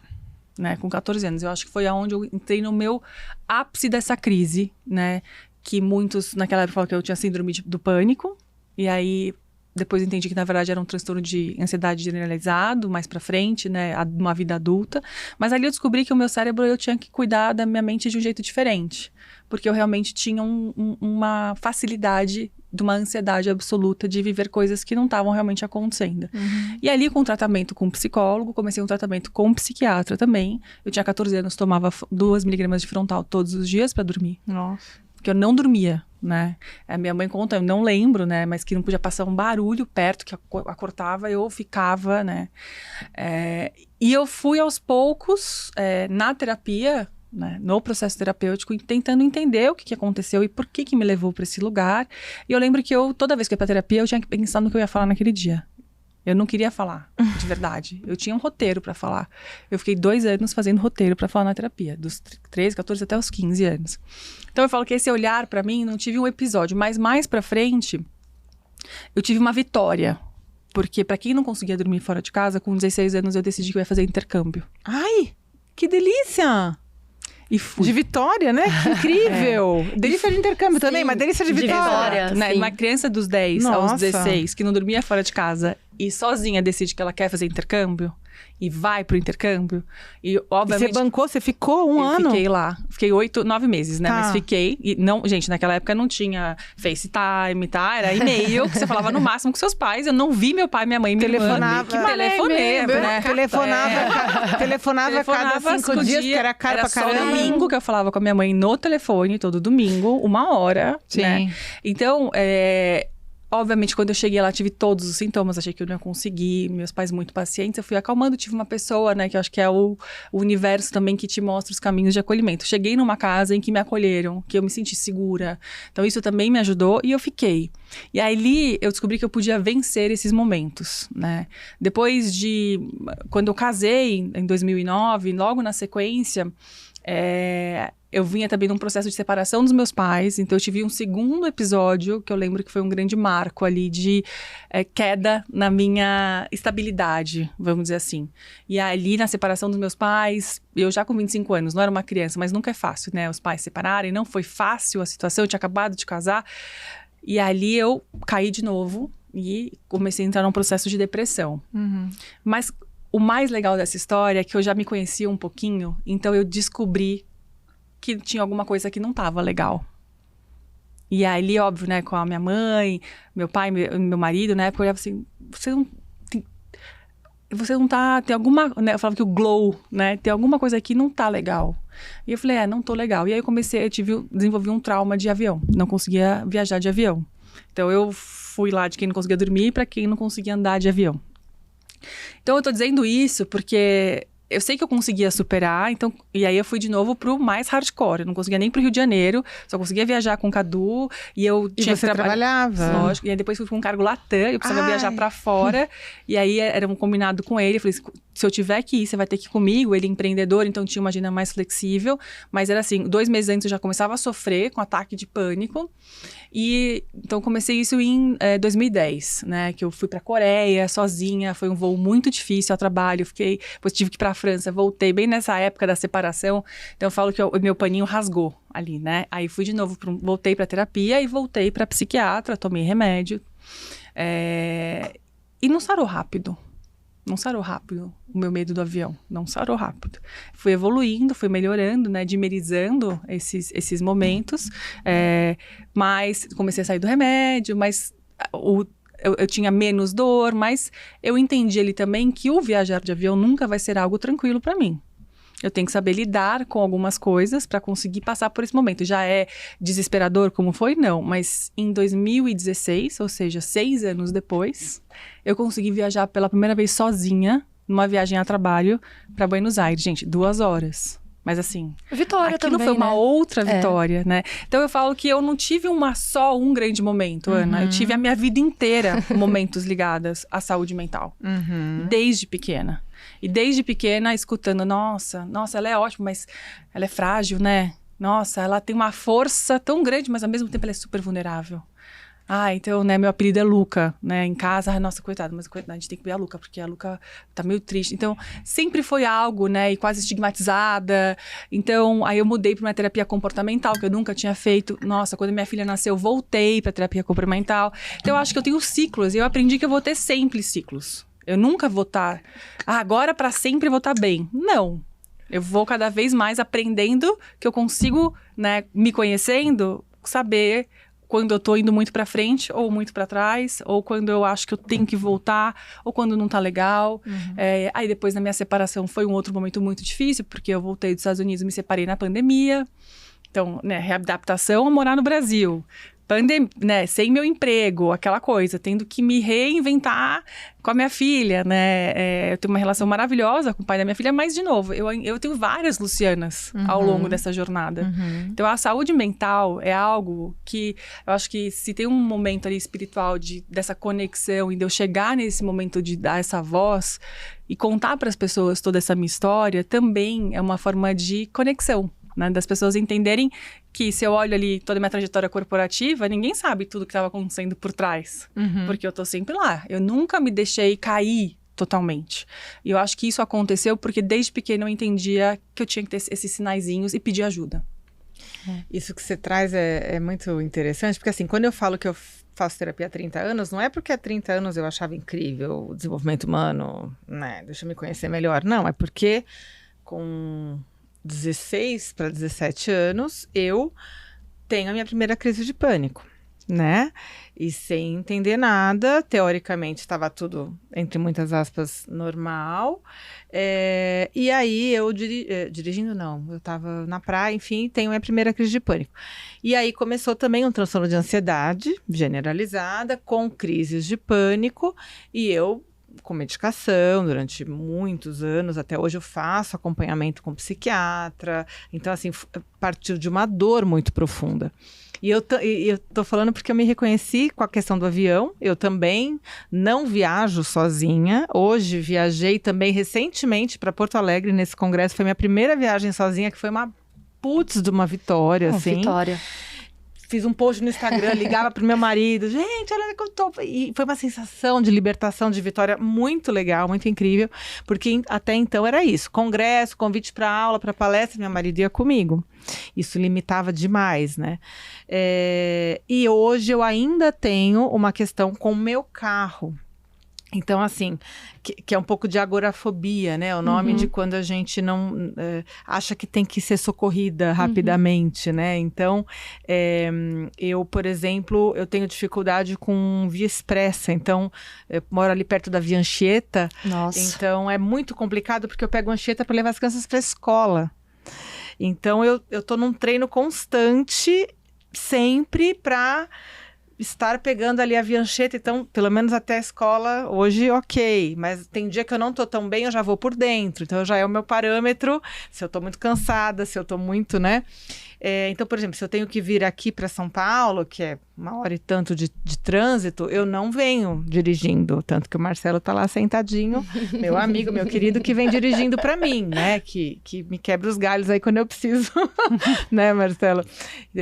né? Com 14 anos. Eu acho que foi aonde eu entrei no meu ápice dessa crise, né? Que muitos, naquela época, falavam que eu tinha síndrome do pânico. E aí, depois entendi que, na verdade, era um transtorno de ansiedade generalizado, mais pra frente, né? Uma vida adulta. Mas ali eu descobri que o meu cérebro, eu tinha que cuidar da minha mente de um jeito diferente. Porque eu realmente tinha uma facilidade de uma ansiedade absoluta de viver coisas que não estavam realmente acontecendo. E ali, com tratamento com psicólogo, comecei um tratamento com psiquiatra também. Eu tinha 14 anos, tomava 2 miligramas de Frontal todos os dias pra dormir. Nossa. Porque eu não dormia, né? A minha mãe conta, eu não lembro, né? Mas que não podia passar um barulho perto, que acordava, eu ficava, né? E eu fui aos poucos, na terapia, né, no processo terapêutico, tentando entender o que aconteceu e por que me levou para esse lugar. E eu lembro que toda vez que eu ia pra terapia, eu tinha que pensar no que eu ia falar naquele dia. Eu não queria falar, de verdade. Eu tinha um roteiro para falar. Eu fiquei 2 anos fazendo roteiro para falar na terapia, dos 13, 14 até os 15 anos. Então eu falo que esse olhar para mim, não tive um episódio, mas mais para frente, eu tive uma vitória. Porque para quem não conseguia dormir fora de casa, com 16 anos eu decidi que eu ia fazer intercâmbio. Ai, que delícia! E fui. De Vitória, né? Que incrível! Delícia de intercâmbio também, mas delícia de de Vitória. Vitória. Né? Sim. Uma criança dos 10 Nossa. aos 16, que não dormia fora de casa e sozinha decide que ela quer fazer intercâmbio e vai pro intercâmbio. E, E obviamente, você bancou, você ficou um eu ano? fiquei lá. Fiquei 8, 9 meses, né? Tá. Mas fiquei. E não, gente, naquela época não tinha FaceTime, tá? Era e-mail, que você falava no máximo com seus pais. Eu não vi meu pai, minha mãe, minha Telefonava. irmã. Que telefonema, né? Telefonava cada 5 dias, que era caro pra só caramba. domingo que eu falava com a minha mãe no telefone, todo domingo, 1 hora, Sim. né? Então, obviamente, quando eu cheguei lá, tive todos os sintomas, achei que eu não ia conseguir, meus pais muito pacientes, eu fui acalmando, tive uma pessoa, né, que eu acho que é o universo também que te mostra os caminhos de acolhimento. Cheguei numa casa em que me acolheram, que eu me senti segura, então isso também me ajudou e eu fiquei. E ali eu descobri que eu podia vencer esses momentos, né. Depois quando eu casei, em 2009, logo na sequência, eu vinha também num processo de separação dos meus pais, então eu tive um segundo episódio que eu lembro que foi um grande marco ali de queda na minha estabilidade, vamos dizer assim. E ali na separação dos meus pais, eu já com 25 anos, não era uma criança, mas nunca é fácil, né? Os pais se separarem, não foi fácil a situação, eu tinha acabado de casar. E ali eu caí de novo e comecei a entrar num processo de depressão. Mas o mais legal dessa história é que eu já me conhecia um pouquinho, então eu descobri que tinha alguma coisa que não estava legal. E ali, óbvio, né, com a minha mãe, meu pai, meu marido, na época, eu olhava assim, você não tá, tem alguma, né, eu falava que o glow, né, tem alguma coisa aqui que não tá legal. E eu falei, não tô legal. E aí eu desenvolvi um trauma de avião, não conseguia viajar de avião. Então eu fui lá de quem não conseguia dormir para quem não conseguia andar de avião. Então eu tô dizendo isso porque eu sei que eu conseguia superar, então, e aí eu fui de novo pro mais hardcore. Eu não conseguia nem pro Rio de Janeiro, só conseguia viajar com o Cadu, e eu tinha você que trabalhava? Lógico, e aí depois fui com um cargo Latam, eu precisava viajar pra fora, e aí era um combinado com ele, eu falei, se eu tiver que ir, você vai ter que ir comigo, ele é empreendedor, então tinha uma agenda mais flexível, mas era assim, 2 meses antes eu já começava a sofrer com ataque de pânico, e então comecei isso em 2010, né, que eu fui pra Coreia sozinha, foi um voo muito difícil a trabalho, depois tive que ir pra França, voltei bem nessa época da separação, então eu falo que o meu paninho rasgou ali, né, aí fui de novo, voltei pra terapia e voltei pra psiquiatra, tomei remédio, e não sarou rápido. Não sarou rápido o meu medo do avião, não sarou rápido. Fui evoluindo, fui melhorando, né, dimerizando esses momentos, mas comecei a sair do remédio, mas eu tinha menos dor, mas eu entendi ali também que o viajar de avião nunca vai ser algo tranquilo para mim. Eu tenho que saber lidar com algumas coisas para conseguir passar por esse momento. Já é desesperador como foi? Não. Mas em 2016, ou seja, 6 anos depois, eu consegui viajar pela primeira vez sozinha, numa viagem a trabalho, para Buenos Aires. Gente, 2 horas. Mas assim, Vitória aquilo também, foi uma né? outra vitória, né? Então eu falo que eu não tive só um grande momento, Ana. Eu tive a minha vida inteira momentos ligados à saúde mental. Desde pequena. E desde pequena, escutando, nossa, ela é ótima, mas ela é frágil, né? Nossa, ela tem uma força tão grande, mas ao mesmo tempo ela é super vulnerável. Então, né, meu apelido é Luca, né, em casa, nossa, coitada, mas coitada, a gente tem que ver a Luca, porque a Luca tá meio triste. Então, sempre foi algo, né, e quase estigmatizada. Então, aí eu mudei para uma terapia comportamental, que eu nunca tinha feito. Nossa, quando minha filha nasceu, eu voltei para terapia comportamental. Então, eu acho que eu tenho ciclos, e eu aprendi que eu vou ter sempre ciclos. Eu nunca vou estar, agora para sempre vou estar bem. Não. Eu vou cada vez mais aprendendo que eu consigo, né, me conhecendo, saber quando eu tô indo muito pra frente ou muito pra trás, ou quando eu acho que eu tenho que voltar, ou quando não tá legal. Aí depois da minha separação foi um outro momento muito difícil, porque eu voltei dos Estados Unidos, me separei na pandemia. Então, né, readaptação a morar no Brasil. Né, sem meu emprego, aquela coisa, tendo que me reinventar com a minha filha, né? Eu tenho uma relação maravilhosa com o pai da minha filha, mas, de novo, eu tenho várias Lucianas ao longo dessa jornada. Então, a saúde mental é algo que eu acho que se tem um momento ali espiritual dessa conexão e de eu chegar nesse momento de dar essa voz e contar para as pessoas toda essa minha história, também é uma forma de conexão. Né, das pessoas entenderem que se eu olho ali toda a minha trajetória corporativa, ninguém sabe tudo que estava acontecendo por trás. Porque eu tô sempre lá. Eu nunca me deixei cair totalmente. E eu acho que isso aconteceu porque desde pequeno eu entendia que eu tinha que ter esses sinaizinhos e pedir ajuda. Isso que você traz é muito interessante, porque assim, quando eu falo que eu faço terapia há 30 anos, não é porque há 30 anos eu achava incrível o desenvolvimento humano, né? Deixa eu me conhecer melhor. Não, é porque com 16 para 17 anos, eu tenho a minha primeira crise de pânico, né? E sem entender nada, teoricamente estava tudo, entre muitas aspas, normal. E aí eu dirigindo, não, eu estava na praia, enfim, tenho a minha primeira crise de pânico. E aí começou também um transtorno de ansiedade generalizada, com crises de pânico, e eu com medicação durante muitos anos, até hoje eu faço acompanhamento com psiquiatra, então assim, partiu de uma dor muito profunda. E eu tô falando porque eu me reconheci com a questão do avião, eu também não viajo sozinha, hoje viajei também recentemente para Porto Alegre nesse congresso, foi minha primeira viagem sozinha, que foi uma putz de uma vitória, assim. Vitória. Fiz um post no Instagram, ligava pro meu marido, gente, olha que eu tô... E foi uma sensação de libertação, de vitória muito legal, muito incrível, porque até então era isso, congresso, convite para aula, para palestra, meu marido ia comigo. Isso limitava demais, né? E hoje eu ainda tenho uma questão com o meu carro. Então, assim, que é um pouco de agorafobia, né? O nome de quando a gente não acha que tem que ser socorrida rapidamente, né? Então, eu, por exemplo, eu tenho dificuldade com via expressa. Então, eu moro ali perto da Via Anchieta. Nossa. Então, é muito complicado porque eu pego a Anchieta para levar as crianças para a escola. Então, eu tô num treino constante, sempre para estar pegando ali a Via Anchieta, então, pelo menos até a escola, hoje, ok. Mas tem dia que eu não tô tão bem, eu já vou por dentro. Então, já é o meu parâmetro, se eu tô muito cansada, se eu tô muito, né? Então, por exemplo, se eu tenho que vir aqui para São Paulo, que é 1 hora e tanto de trânsito, eu não venho dirigindo. Tanto que o Marcelo tá lá sentadinho, meu amigo, meu querido, que vem dirigindo para mim, né? Que me quebra os galhos aí quando eu preciso, né, Marcelo?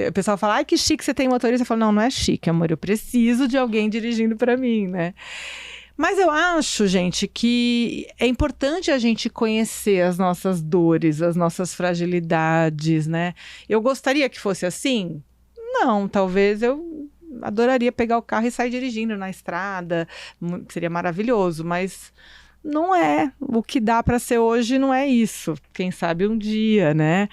O pessoal fala, ai, que chique você tem motorista. Eu falo, não é chique, amor, eu preciso de alguém dirigindo para mim, né? Mas eu acho, gente, que é importante a gente conhecer as nossas dores, as nossas fragilidades, né? Eu gostaria que fosse assim? Não, talvez eu adoraria pegar o carro e sair dirigindo na estrada, seria maravilhoso, mas não é. O que dá para ser hoje não é isso. Quem sabe um dia, né?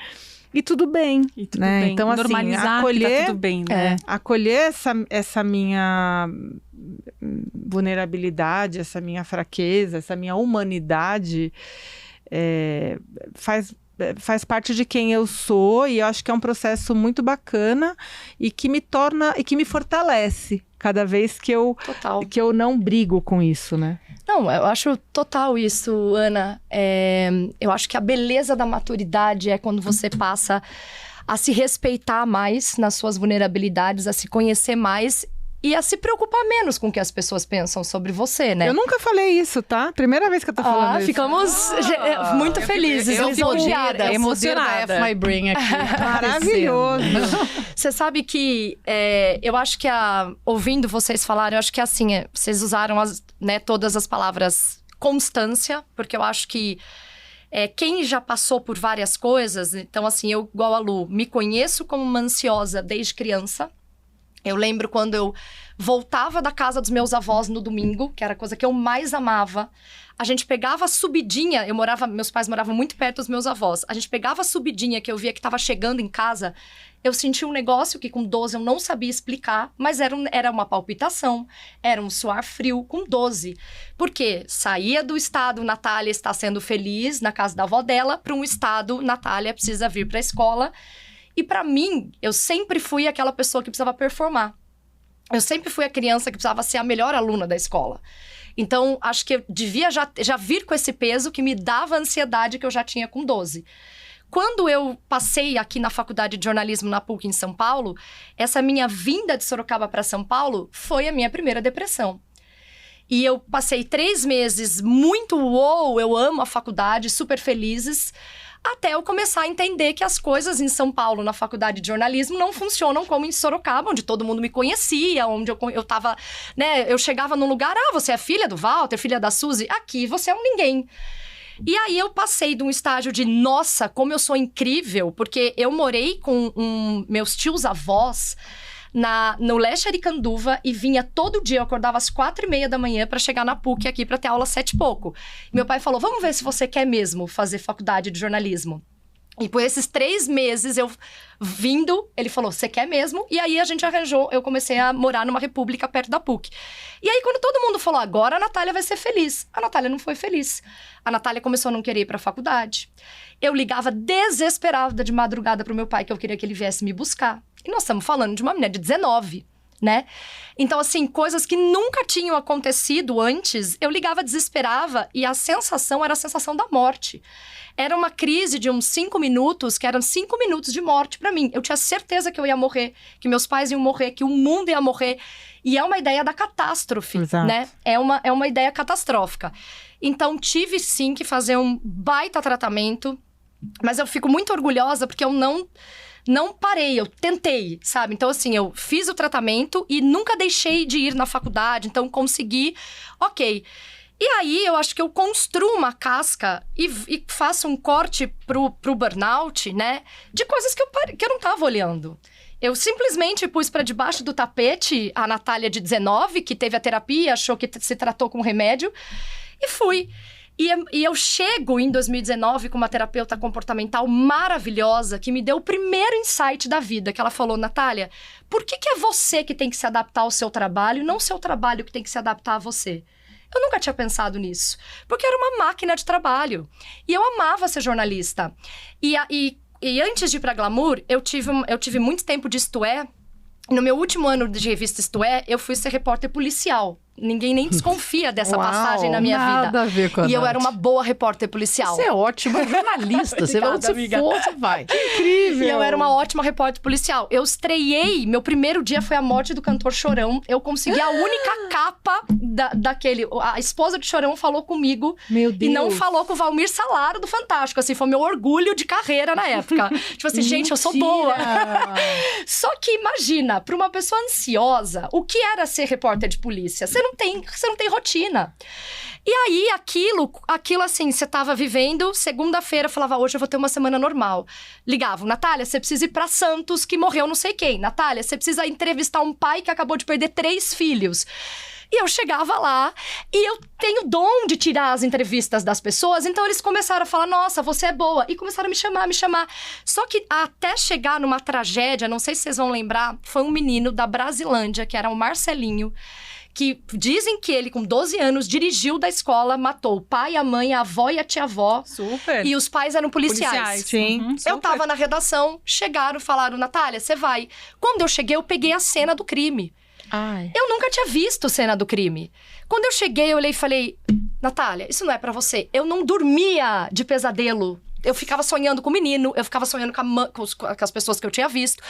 E tudo bem, né? Bem. Então, assim, normalizar acolher, que tá tudo bem, né? Acolher essa minha vulnerabilidade, essa minha fraqueza, essa minha humanidade, faz parte de quem eu sou, e eu acho que é um processo muito bacana e que me torna e que me fortalece cada vez que eu não brigo com isso, né? Não, eu acho total isso, Ana. Eu acho que a beleza da maturidade é quando você passa a se respeitar mais nas suas vulnerabilidades, a se conhecer mais e a se preocupar menos com o que as pessoas pensam sobre você, né? Eu nunca falei isso, tá? Primeira vez que eu tô falando isso. Ficamos muito felizes. Eu lisonjeadas. emocionada. Da F My Brain aqui. Maravilhoso. Você sabe que eu acho que ouvindo vocês falarem, eu acho que assim, vocês usaram todas as palavras constância, porque eu acho que quem já passou por várias coisas, então assim, eu, igual a Lu, me conheço como uma ansiosa desde criança. Eu lembro quando eu voltava da casa dos meus avós no domingo, que era a coisa que eu mais amava. A gente pegava a subidinha, meus pais moravam muito perto dos meus avós. A gente pegava a subidinha que eu via que estava chegando em casa, eu sentia um negócio que com 12 eu não sabia explicar, mas era uma palpitação, era um suar frio com 12. Porque saía do estado Natália está sendo feliz na casa da avó dela, para um estado Natália precisa vir para a escola. E pra mim, eu sempre fui aquela pessoa que precisava performar. Eu sempre fui a criança que precisava ser a melhor aluna da escola. Então, acho que eu devia já vir com esse peso que me dava a ansiedade que eu já tinha com 12. Quando eu passei aqui na Faculdade de Jornalismo na PUC em São Paulo, essa minha vinda de Sorocaba para São Paulo foi a minha primeira depressão. E eu passei 3 meses muito eu amo a faculdade, super felizes, até eu começar a entender que as coisas em São Paulo, na faculdade de jornalismo, não funcionam como em Sorocaba, onde todo mundo me conhecia, onde eu tava, né? Eu chegava num lugar, você é filha do Walter, filha da Suzy? Aqui você é um ninguém. E aí eu passei de um estágio de, nossa, como eu sou incrível, porque eu morei com meus tios-avós no leste Aricanduva e vinha todo dia, eu acordava às 4h30 da manhã para chegar na PUC aqui para ter aula às 7 e pouco. Meu pai falou, vamos ver se você quer mesmo fazer faculdade de jornalismo. E por esses 3 meses eu vindo, ele falou, você quer mesmo? E aí a gente arranjou, eu comecei a morar numa república perto da PUC. E aí quando todo mundo falou, agora a Natália vai ser feliz. A Natália não foi feliz. A Natália começou a não querer ir pra faculdade. Eu ligava desesperada de madrugada pro meu pai, que eu queria que ele viesse me buscar. E nós estamos falando de uma menina de 19, né? Então, assim, coisas que nunca tinham acontecido antes, eu ligava, desesperava, e a sensação era a sensação da morte. Era uma crise de uns 5 minutos, que eram 5 minutos de morte pra mim. Eu tinha certeza que eu ia morrer, que meus pais iam morrer, que o mundo ia morrer. E é uma ideia da catástrofe, Exato. Né? É uma ideia catastrófica. Então, tive sim que fazer um baita tratamento, mas eu fico muito orgulhosa porque eu não parei, eu tentei, sabe? Então, assim, eu fiz o tratamento e nunca deixei de ir na faculdade, então consegui, ok. E aí, eu acho que eu construo uma casca e faço um corte pro burnout, né? De coisas que eu não tava olhando. Eu simplesmente pus pra debaixo do tapete a Natália de 19, que teve a terapia, achou que se tratou com remédio, e fui. E eu chego em 2019 com uma terapeuta comportamental maravilhosa que me deu o primeiro insight da vida, que ela falou, Natália, por que é você que tem que se adaptar ao seu trabalho e não o seu trabalho que tem que se adaptar a você? Eu nunca tinha pensado nisso, porque era uma máquina de trabalho. E eu amava ser jornalista. E antes de ir pra Glamour, eu tive muito tempo de Isto É. No meu último ano de revista Isto É, eu fui ser repórter policial. Ninguém nem desconfia dessa passagem na minha vida. Nada a ver com a E eu Nath. era uma boa repórter policial. Você é ótima jornalista. Você vai onde você for, você vai. Incrível. E eu era uma ótima repórter policial. Eu estreiei, meu primeiro dia foi a morte do cantor Chorão. Eu consegui a única capa daquele... A esposa de Chorão falou comigo. Meu Deus. E não falou com o Valmir Salaro do Fantástico. Assim, foi meu orgulho de carreira na época. Tipo assim, gente, eu sou boa. Só que imagina, para uma pessoa ansiosa, o que era ser repórter de polícia? Você não tem rotina. E aí, aquilo assim, você tava vivendo, segunda-feira, falava, hoje eu vou ter uma semana normal. Ligavam, Natália, você precisa ir pra Santos, que morreu não sei quem. Natália, você precisa entrevistar um pai que acabou de perder 3 filhos. E eu chegava lá, e eu tenho dom de tirar as entrevistas das pessoas, então eles começaram a falar, nossa, você é boa. E começaram a me chamar. Só que até chegar numa tragédia, não sei se vocês vão lembrar, foi um menino da Brasilândia, que era o Marcelinho, que dizem que ele, com 12 anos, dirigiu da escola, matou o pai, a mãe, a avó e a tia-avó. Super. E os pais eram policiais. Sim. Uhum, Eu super. tava na redação, chegaram, falaram, Natália, você vai. Quando eu cheguei, eu peguei a cena do crime. Ai. Eu nunca tinha visto cena do crime. Quando eu cheguei, eu olhei e falei, Natália, isso não é pra você. Eu não dormia de pesadelo. Eu ficava sonhando com o menino, eu ficava sonhando com as pessoas que eu tinha visto.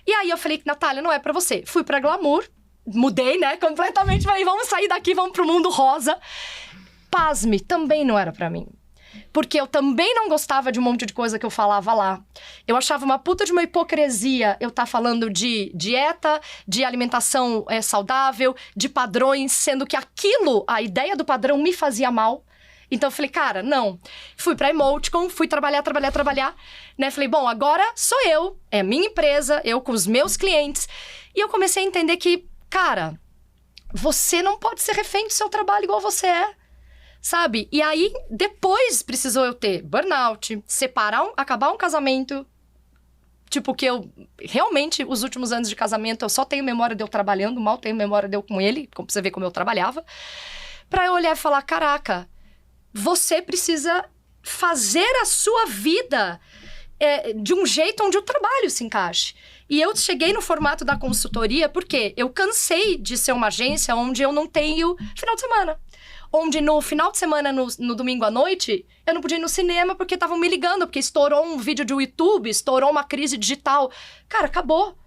E aí eu falei, Natália, não é pra você. Fui pra Glamour. mudei, né? Completamente, falei, vamos sair daqui, vamos pro mundo rosa. Pasme, também não era pra mim. Porque eu também não gostava de um monte de coisa que eu falava lá. Eu achava uma puta de uma hipocrisia eu estar falando de dieta, de alimentação saudável, de padrões, sendo que aquilo, a ideia do padrão me fazia mal. Então eu falei, cara, não. Fui pra Emoticon, fui trabalhar, né? Falei, bom, agora sou eu, é minha empresa, eu com os meus clientes. E eu comecei a entender que, cara, você não pode ser refém do seu trabalho igual você é. Sabe? E aí, depois precisou eu ter burnout, acabar um casamento. Tipo, que eu... Realmente, os últimos anos de casamento, eu só tenho memória de eu trabalhando, mal tenho memória de eu com ele, como você vê como eu trabalhava. Pra eu olhar e falar, caraca, você precisa fazer a sua vida de um jeito onde o trabalho se encaixe. E eu cheguei no formato da consultoria porque eu cansei de ser uma agência onde eu não tenho final de semana. Onde no final de semana, no domingo à noite, eu não podia ir no cinema porque estavam me ligando, porque estourou um vídeo do YouTube, estourou uma crise digital. Cara, acabou.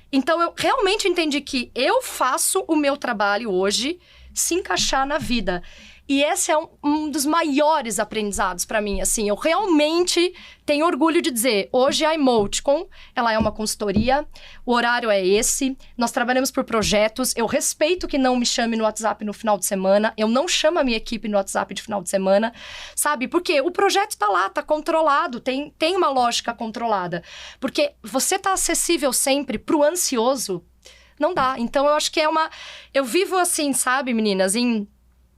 Então, eu realmente entendi que eu faço o meu trabalho hoje se encaixar na vida. E esse é um dos maiores aprendizados para mim, assim. Eu realmente tenho orgulho de dizer, hoje a Emoticon, ela é uma consultoria, o horário é esse, nós trabalhamos por projetos, eu respeito que não me chame no WhatsApp no final de semana, eu não chamo a minha equipe no WhatsApp de final de semana, sabe? Porque o projeto tá lá, tá controlado, tem uma lógica controlada. Porque você tá acessível sempre pro ansioso, não dá. Então, eu acho que eu vivo assim, sabe, meninas, em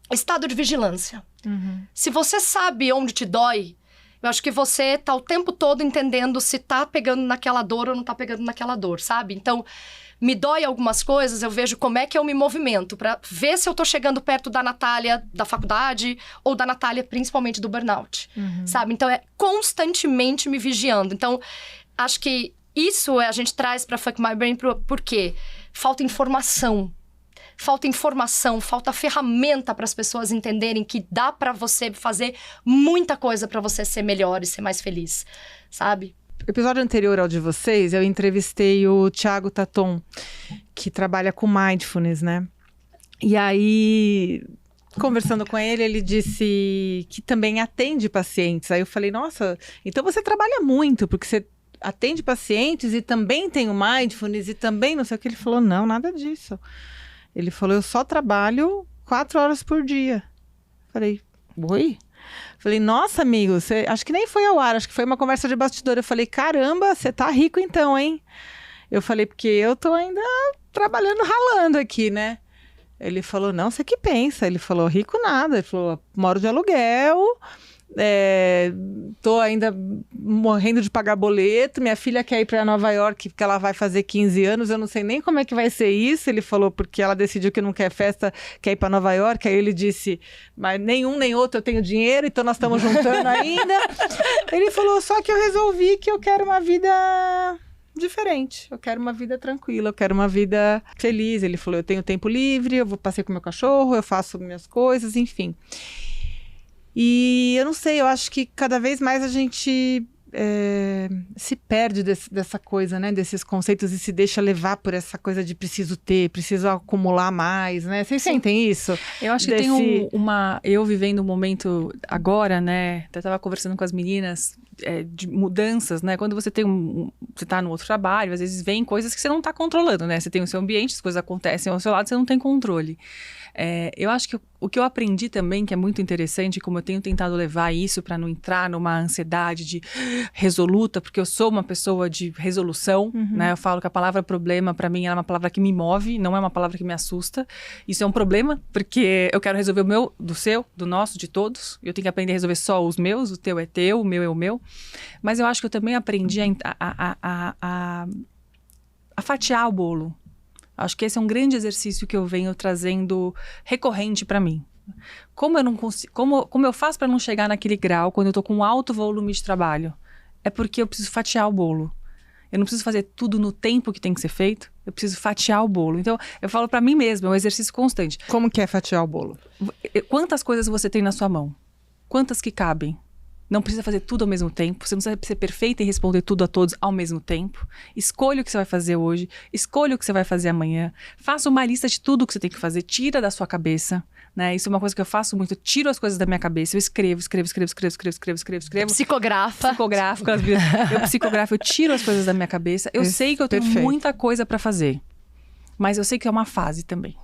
estado de vigilância. Uhum. Se você sabe onde te dói, eu acho que você tá o tempo todo entendendo se tá pegando naquela dor ou não tá pegando naquela dor, sabe? Então, me dói algumas coisas, eu vejo como é que eu me movimento pra ver se eu tô chegando perto da Natália da faculdade ou da Natália, principalmente, do burnout, sabe? Então, é constantemente me vigiando. Então, acho que isso a gente traz pra Fuck My Brain por quê? Falta informação. Falta ferramenta para as pessoas entenderem que dá para você fazer muita coisa para você ser melhor e ser mais feliz, sabe? No episódio anterior ao de vocês, eu entrevistei o Thiago Taton, que trabalha com mindfulness, né? E aí, conversando com ele, ele disse que também atende pacientes. Aí eu falei, nossa, então você trabalha muito, porque você atende pacientes e também tem o mindfulness e também não sei o que. Ele falou, não, nada disso. Ele falou, eu só trabalho 4 horas por dia. Falei, oi? Falei, nossa, amigo, acho que nem foi ao ar, acho que foi uma conversa de bastidor. Eu falei, caramba, você tá rico então, hein? Eu falei, porque eu tô ainda trabalhando, ralando aqui, né? Ele falou, não, você que pensa. Ele falou, rico nada. Ele falou, moro de aluguel, tô ainda morrendo de pagar boleto, minha filha quer ir para Nova York porque ela vai fazer 15 anos, eu não sei nem como é que vai ser isso. Ele falou, porque ela decidiu que não quer festa, quer ir para Nova York. Aí ele disse, mas nenhum nem outro eu tenho dinheiro, então nós estamos juntando ainda. Ele falou, só que eu resolvi que eu quero uma vida diferente, eu quero uma vida tranquila, eu quero uma vida feliz. Ele falou, eu tenho tempo livre, eu vou passear com meu cachorro, eu faço minhas coisas, enfim. E eu não sei, eu acho que cada vez mais a gente se perde dessa coisa, né? Desses conceitos e se deixa levar por essa coisa de preciso ter, preciso acumular mais, né? Vocês sentem isso? Eu acho que tem eu vivendo um momento agora, né? Eu estava conversando com as meninas de mudanças, né? Quando você você tá no outro trabalho, às vezes vem coisas que você não tá controlando, né? Você tem o seu ambiente, as coisas acontecem ao seu lado, você não tem controle. Eu acho que o que eu aprendi também, que é muito interessante, como eu tenho tentado levar isso para não entrar numa ansiedade de resoluta, porque eu sou uma pessoa de resolução, né? Eu falo que a palavra problema, para mim, é uma palavra que me move, não é uma palavra que me assusta. Isso é um problema, porque eu quero resolver o meu, do seu, do nosso, de todos. Eu tenho que aprender a resolver só os meus, o teu é teu, o meu é o meu. Mas eu acho que eu também aprendi a fatiar o bolo. Acho que esse é um grande exercício que eu venho trazendo recorrente para mim. Como eu não consigo, como eu faço para não chegar naquele grau quando eu tô com um alto volume de trabalho? É porque eu preciso fatiar o bolo. Eu não preciso fazer tudo no tempo que tem que ser feito, eu preciso fatiar o bolo. Então, eu falo para mim mesma, é um exercício constante. Como que é fatiar o bolo? Quantas coisas você tem na sua mão? Quantas que cabem? Não precisa fazer tudo ao mesmo tempo. Você não precisa ser perfeita e responder tudo a todos ao mesmo tempo. Escolha o que você vai fazer hoje. Escolha o que você vai fazer amanhã. Faça uma lista de tudo o que você tem que fazer. Tira da sua cabeça, né? Isso é uma coisa que eu faço muito. Eu tiro as coisas da minha cabeça. Eu escrevo. Psicografa. Eu psicografo, eu tiro as coisas da minha cabeça. Eu sei que eu tenho muita coisa pra fazer. Mas eu sei que é uma fase também.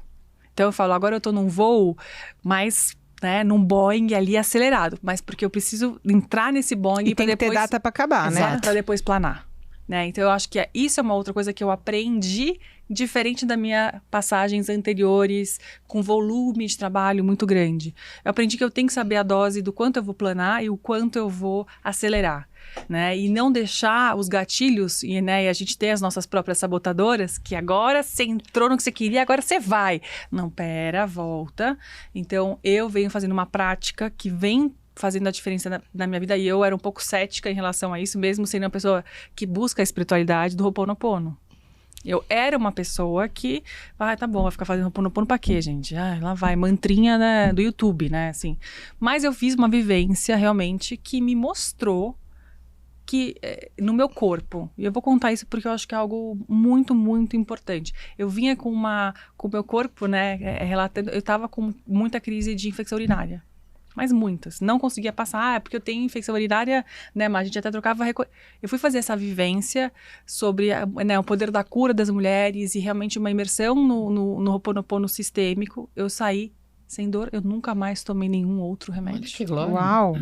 Então eu falo, agora eu tô num voo mais... né, num Boeing ali acelerado, mas porque eu preciso entrar nesse Boeing e tem que ter data para acabar, né? Para depois planar, né? Então eu acho que isso é uma outra coisa que eu aprendi diferente das minhas passagens anteriores, com volume de trabalho muito grande. Eu aprendi que eu tenho que saber a dose do quanto eu vou planar e o quanto eu vou acelerar. Né? E não deixar os gatilhos e a gente ter as nossas próprias sabotadoras, que agora você entrou no que você queria, agora você vai. Não, pera, volta. Então, eu venho fazendo uma prática que vem fazendo a diferença na minha vida, e eu era um pouco cética em relação a isso, mesmo sendo uma pessoa que busca a espiritualidade do Ho'oponopono. Eu era uma pessoa que, tá bom, vai ficar fazendo Ho'oponopono pra quê, gente? Lá vai, mantrinha, né, do YouTube, né, assim. Mas eu fiz uma vivência, realmente, que me mostrou que no meu corpo, e eu vou contar isso porque eu acho que é algo muito, muito importante. Eu vinha com o meu corpo, né, relatando, eu tava com muita crise de infecção urinária. Mas muitas. Não conseguia passar, porque eu tenho infecção urinária, né, mas a gente até trocava... Eu fui fazer essa vivência sobre o poder da cura das mulheres e realmente uma imersão no Ho'oponopono sistêmico. Eu saí sem dor, eu nunca mais tomei nenhum outro remédio. Que glória. Uau!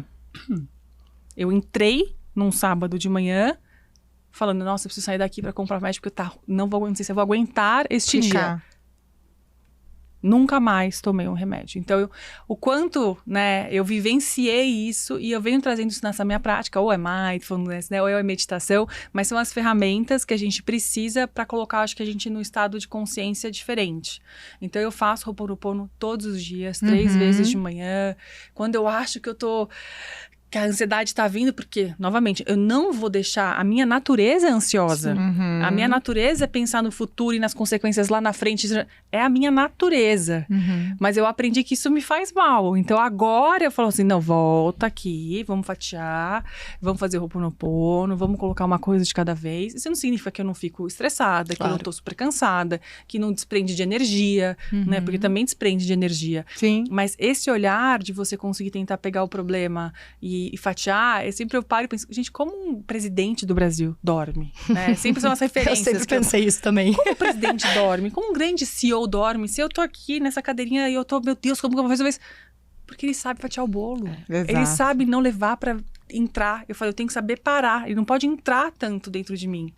Eu entrei num sábado de manhã, falando, nossa, eu preciso sair daqui para comprar remédio, porque não sei se eu vou aguentar este dia. Nunca mais tomei um remédio. Então, o quanto, né, eu vivenciei isso e eu venho trazendo isso nessa minha prática, ou é mindfulness, né, ou é meditação, mas são as ferramentas que a gente precisa para colocar, acho que a gente num estado de consciência diferente. Então, eu faço Ho'oponopono todos os dias, 3 vezes de manhã. Quando eu acho que que a ansiedade está vindo, porque, novamente, eu não vou deixar... A minha natureza é ansiosa. A minha natureza é pensar no futuro e nas consequências lá na frente. É a minha natureza. Mas eu aprendi que isso me faz mal. Então, agora eu falo assim, não, volta aqui, vamos fatiar, vamos fazer Ho'oponopono, vamos colocar uma coisa de cada vez. Isso não significa que eu não fico estressada, que eu não tô super cansada, que não desprende de energia, né? Porque também desprende de energia. Sim. Mas esse olhar de você conseguir tentar pegar o problema e fatiar, sempre eu paro e penso, gente, como um presidente do Brasil dorme, né? Sempre são as referências. Eu sempre pensei isso também. Como um presidente dorme? Como um grande CEO dorme? Se eu tô aqui nessa cadeirinha e eu tô, meu Deus, como que eu vou resolver isso? Porque ele sabe fatiar o bolo. Ele sabe não levar pra entrar. Eu falei, eu tenho que saber parar. Ele não pode entrar tanto dentro de mim.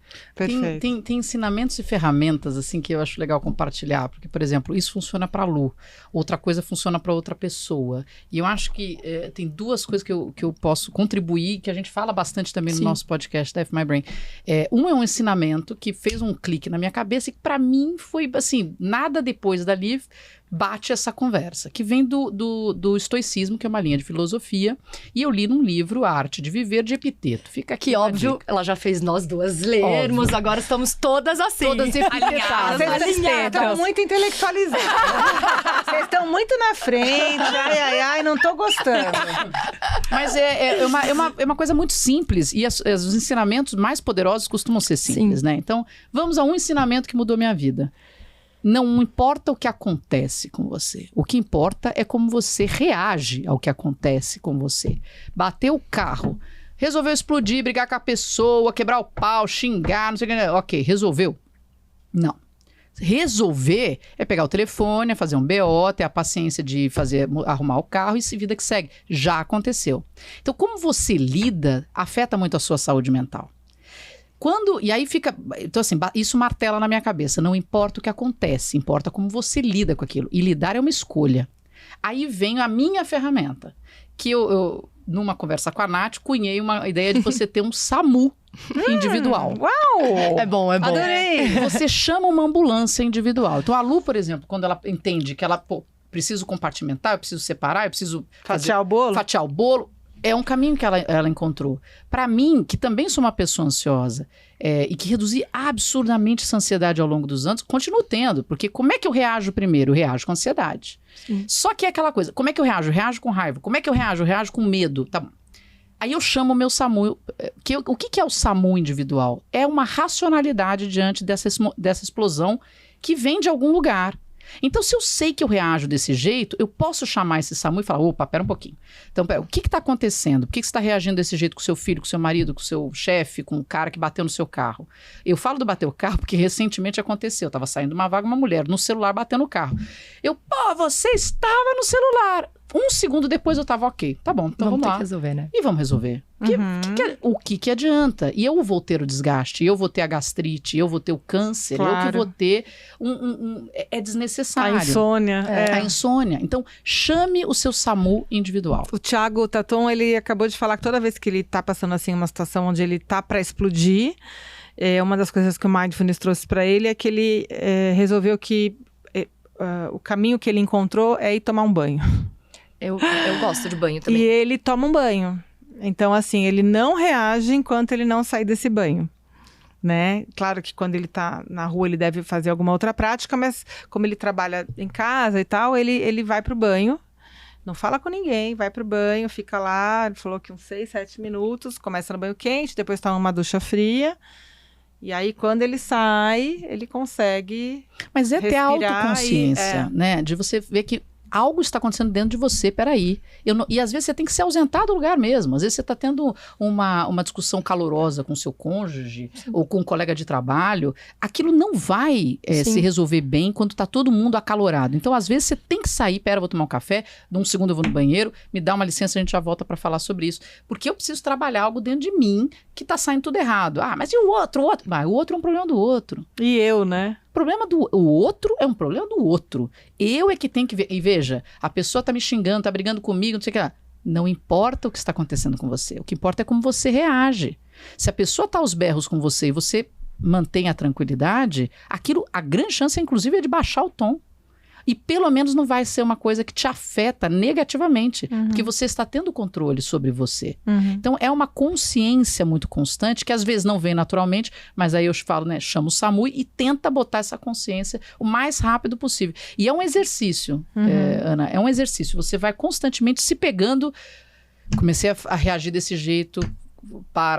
Tem ensinamentos e ferramentas assim que eu acho legal compartilhar, porque, por exemplo, isso funciona para a Lu, outra coisa funciona para outra pessoa. E eu acho que tem 2 coisas que eu posso contribuir, que a gente fala bastante também no nosso podcast da F My Brain. Um é um ensinamento que fez um clique na minha cabeça e que para mim foi assim, nada depois dali bate essa conversa, que vem do estoicismo, que é uma linha de filosofia, e eu li num livro, A Arte de Viver, de Epiteto. Fica aqui. Que óbvio, ela já fez nós duas lermos, agora estamos todas assim. Todas epitetadas. Vocês estão muito intelectualizadas. Vocês estão muito na frente, ai, não tô gostando. Mas é uma coisa muito simples, e os ensinamentos mais poderosos costumam ser simples, né? Então, vamos a um ensinamento que mudou minha vida. Não importa o que acontece com você. O que importa é como você reage ao que acontece com você. Bateu o carro, resolveu explodir, brigar com a pessoa, quebrar o pau, xingar, não sei o que. Ok, resolveu? Não. Resolver é pegar o telefone, é fazer um BO, ter a paciência de arrumar o carro e vida que segue. Já aconteceu. Então, como você lida, afeta muito a sua saúde mental. E aí fica... Então, assim, isso martela na minha cabeça. Não importa o que acontece, importa como você lida com aquilo. E lidar é uma escolha. Aí vem a minha ferramenta, que eu numa conversa com a Nath, cunhei uma ideia de você ter um SAMU individual. Uau! É bom. Adorei! Você chama uma ambulância individual. Então, a Lu, por exemplo, quando ela entende que ela, preciso compartimentar, eu preciso separar, eu preciso... Fatiar o bolo? É um caminho que ela encontrou. Para mim, que também sou uma pessoa ansiosa e que reduzi absurdamente essa ansiedade ao longo dos anos, continuo tendo. Porque como é que eu reajo primeiro? Eu reajo com ansiedade. Só que é aquela coisa, como é que eu reajo? Eu reajo com raiva. Como é que eu reajo? Eu reajo com medo. Tá bom. Aí eu chamo o meu SAMU. O que é o SAMU individual? É uma racionalidade diante dessa explosão que vem de algum lugar. Então, se eu sei que eu reajo desse jeito, eu posso chamar esse SAMU e falar, opa, pera um pouquinho. Então, o que está acontecendo? Por que você está reagindo desse jeito com o seu filho, com o seu marido, com o seu chefe, com o cara que bateu no seu carro? Eu falo do bater o carro porque recentemente aconteceu. Eu estava saindo de uma vaga, uma mulher no celular batendo o carro. Você estava no celular. 1 segundo depois eu estava ok. Tá bom, então vamos lá. Resolver, né? E vamos resolver. O que adianta? E eu vou ter o desgaste, eu vou ter a gastrite, eu vou ter o câncer, eu que vou ter é desnecessário. A insônia. A insônia. Então, chame o seu SAMU individual. O Thiago Taton, ele acabou de falar que toda vez que ele tá passando assim uma situação onde ele tá para explodir, uma das coisas que o Mindfulness trouxe para ele é que ele resolveu que o caminho que ele encontrou é ir tomar um banho. Eu gosto de banho também. E ele toma um banho. Então, assim, ele não reage enquanto ele não sair desse banho, né? Claro que quando ele tá na rua, ele deve fazer alguma outra prática, mas como ele trabalha em casa e tal, ele vai pro banho, não fala com ninguém, vai pro banho, fica lá, ele falou que uns 6, 7 minutos, começa no banho quente, depois toma uma ducha fria, e aí quando ele sai, ele consegue Mas é ter a respirar autoconsciência, né? De você ver que algo está acontecendo dentro de você, peraí. E às vezes você tem que se ausentar do lugar mesmo. Às vezes você está tendo uma discussão calorosa com seu cônjuge ou com um colega de trabalho. Aquilo não vai se resolver bem quando está todo mundo acalorado. Então, às vezes, você tem que sair. Pera, eu vou tomar um café. De um segundo eu vou no banheiro. Me dá uma licença, a gente já volta para falar sobre isso. Porque eu preciso trabalhar algo dentro de mim que está saindo tudo errado. Ah, mas e o outro? Mas o outro é um problema do outro. E eu, né? O outro é um problema do outro. Eu é que tenho que ver. E veja, a pessoa tá me xingando, tá brigando comigo, não sei o que lá. Não importa o que está acontecendo com você. O que importa é como você reage. Se a pessoa tá aos berros com você e você mantém a tranquilidade, a grande chance, inclusive, é de baixar o tom. E pelo menos não vai ser uma coisa que te afeta negativamente, porque você está tendo controle sobre você. Então é uma consciência muito constante, que às vezes não vem naturalmente, mas aí eu falo, né, chama o SAMU e tenta botar essa consciência o mais rápido possível. E é um exercício, Ana, é um exercício. Você vai constantemente se pegando, comecei a reagir desse jeito,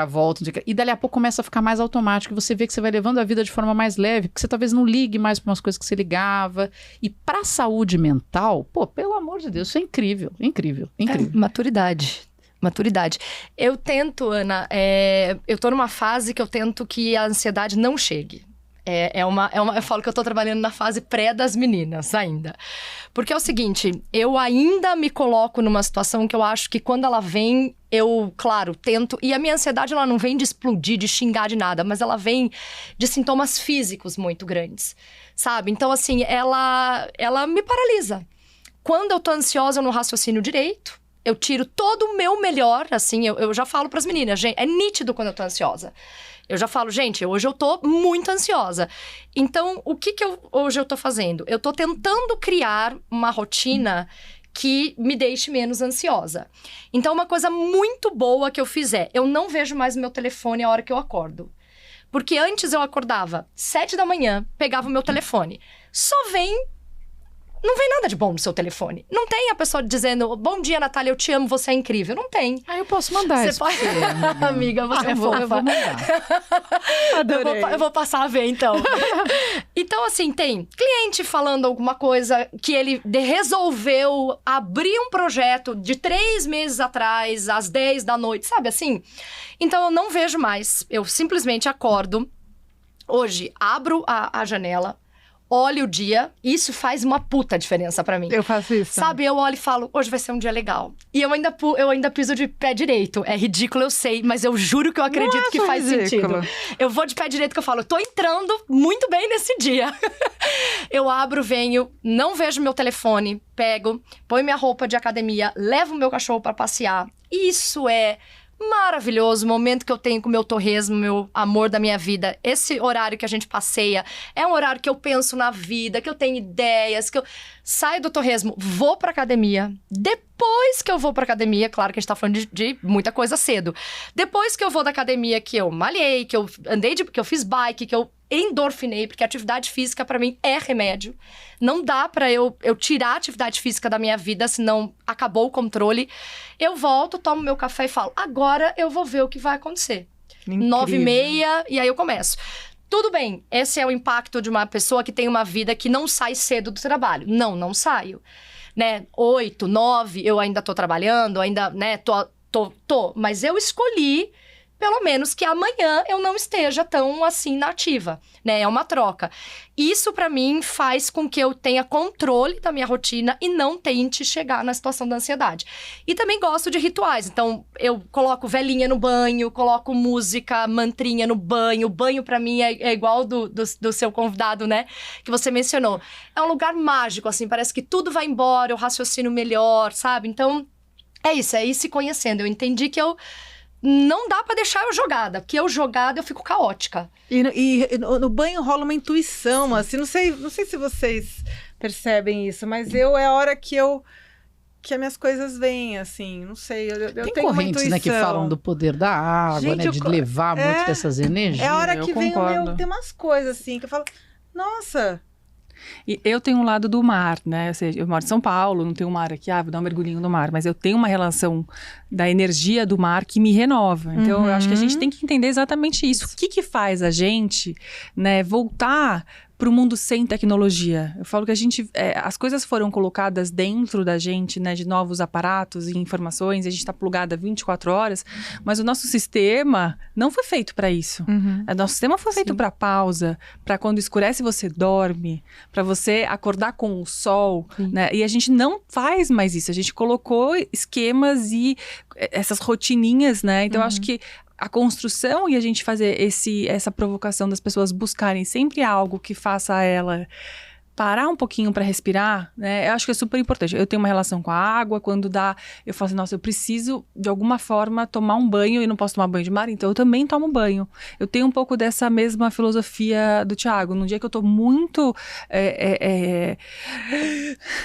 volta, não sei o que. E dali a pouco começa a ficar mais automático, e você vê que você vai levando a vida de forma mais leve, porque você talvez não ligue mais para umas coisas que você ligava. E para a saúde mental, pelo amor de Deus, isso é incrível, incrível, incrível. Maturidade. Eu tento, Ana, eu tô numa fase que eu tento que a ansiedade não chegue. Eu falo que eu tô trabalhando na fase pré das meninas ainda. Porque é o seguinte, eu ainda me coloco numa situação que eu acho que quando ela vem, eu, claro, tento... E a minha ansiedade, ela não vem de explodir, de xingar, de nada, mas ela vem de sintomas físicos muito grandes, sabe? Então, assim, ela me paralisa. Quando eu tô ansiosa, eu não raciocínio direito. Eu tiro todo o meu melhor, assim, eu já falo pras meninas, gente, é nítido quando eu tô ansiosa. Eu já falo, gente, hoje eu tô muito ansiosa. Então, o que hoje eu tô fazendo? Eu tô tentando criar uma rotina que me deixe menos ansiosa. Então, uma coisa muito boa que eu fiz eu não vejo mais o meu telefone a hora que eu acordo. Porque antes eu acordava 7 da manhã, pegava o meu telefone. Não vem nada de bom no seu telefone. Não tem a pessoa dizendo, bom dia, Natália, eu te amo, você é incrível. Não tem. Eu posso mandar você isso. Pode... Amiga, você é fofa. Eu vou mandar. Adorei. Eu vou passar a ver, então. Então, assim, tem cliente falando alguma coisa que ele resolveu abrir um projeto de 3 meses atrás, às 10 da noite, sabe assim? Então, eu não vejo mais. Eu simplesmente acordo. Hoje, abro a janela, olho o dia, isso faz uma puta diferença pra mim. Eu faço isso. Sabe, eu olho e falo, hoje vai ser um dia legal. E eu ainda piso de pé direito. É ridículo, eu sei, mas eu juro que eu acredito que faz sentido. Eu vou de pé direito que eu falo, tô entrando muito bem nesse dia. Eu abro, venho, não vejo meu telefone, pego, ponho minha roupa de academia, levo meu cachorro pra passear. Isso é maravilhoso, o momento que eu tenho com o meu torresmo, meu amor da minha vida. Esse horário que a gente passeia é um horário que eu penso na vida, que eu tenho ideias, que eu saio do torresmo, vou pra academia. Depois que eu vou pra academia, claro que a gente tá falando de muita coisa cedo. Depois que eu vou da academia, que eu malhei, que eu andei que eu fiz bike, que eu endorfinei, porque atividade física pra mim é remédio. Não dá pra eu tirar a atividade física da minha vida, senão acabou o controle. Eu volto, tomo meu café e falo, agora eu vou ver o que vai acontecer. Incrível. 9h30, e aí eu começo. Tudo bem, esse é o impacto de uma pessoa que tem uma vida que não sai cedo do trabalho. Não saio. Né? 8, 9, eu ainda tô trabalhando, ainda, né, tô. Mas eu escolhi, pelo menos, que amanhã eu não esteja tão, assim, na ativa, né? É uma troca. Isso, pra mim, faz com que eu tenha controle da minha rotina e não tente chegar na situação da ansiedade. E também gosto de rituais. Então, eu coloco velinha no banho, coloco música, mantrinha no banho. O banho, pra mim, é igual do seu convidado, né? Que você mencionou. É um lugar mágico, assim. Parece que tudo vai embora, eu raciocino melhor, sabe? Então, é isso. É ir se conhecendo. Eu entendi que não dá pra deixar eu jogada, porque eu jogada eu fico caótica. E no banho rola uma intuição, assim, não sei se vocês percebem isso, mas é a hora que as minhas coisas vêm, assim, não sei, eu Tem tenho uma correntes, intuição. né, que falam do poder da água, Gente, né, de levar muito dessas energias. É a hora eu que vem concordo. tem umas coisas, assim, que eu falo, nossa... E eu tenho um lado do mar, né? Ou seja, eu moro em São Paulo, não tenho mar aqui, vou dar um mergulhinho no mar. Mas eu tenho uma relação da energia do mar que me renova. Então, eu acho que a gente tem que entender exatamente isso. O que faz a gente, né, voltar para o mundo sem tecnologia? Eu falo que as coisas foram colocadas dentro da gente, né, de novos aparatos e informações, e a gente está plugada 24 horas, mas o nosso sistema não foi feito para isso. O nosso sistema foi feito para pausa, para quando escurece você dorme, para você acordar com o sol, né? E a gente não faz mais isso. A gente colocou esquemas e essas rotininhas, né? Então, eu acho que a construção e a gente fazer essa provocação das pessoas buscarem sempre algo que faça ela parar um pouquinho para respirar, né? Eu acho que é super importante. Eu tenho uma relação com a água, quando dá, eu falo assim, nossa, eu preciso de alguma forma tomar um banho e não posso tomar banho de mar, então eu também tomo banho. Eu tenho um pouco dessa mesma filosofia do Thiago. Num dia que eu tô muito,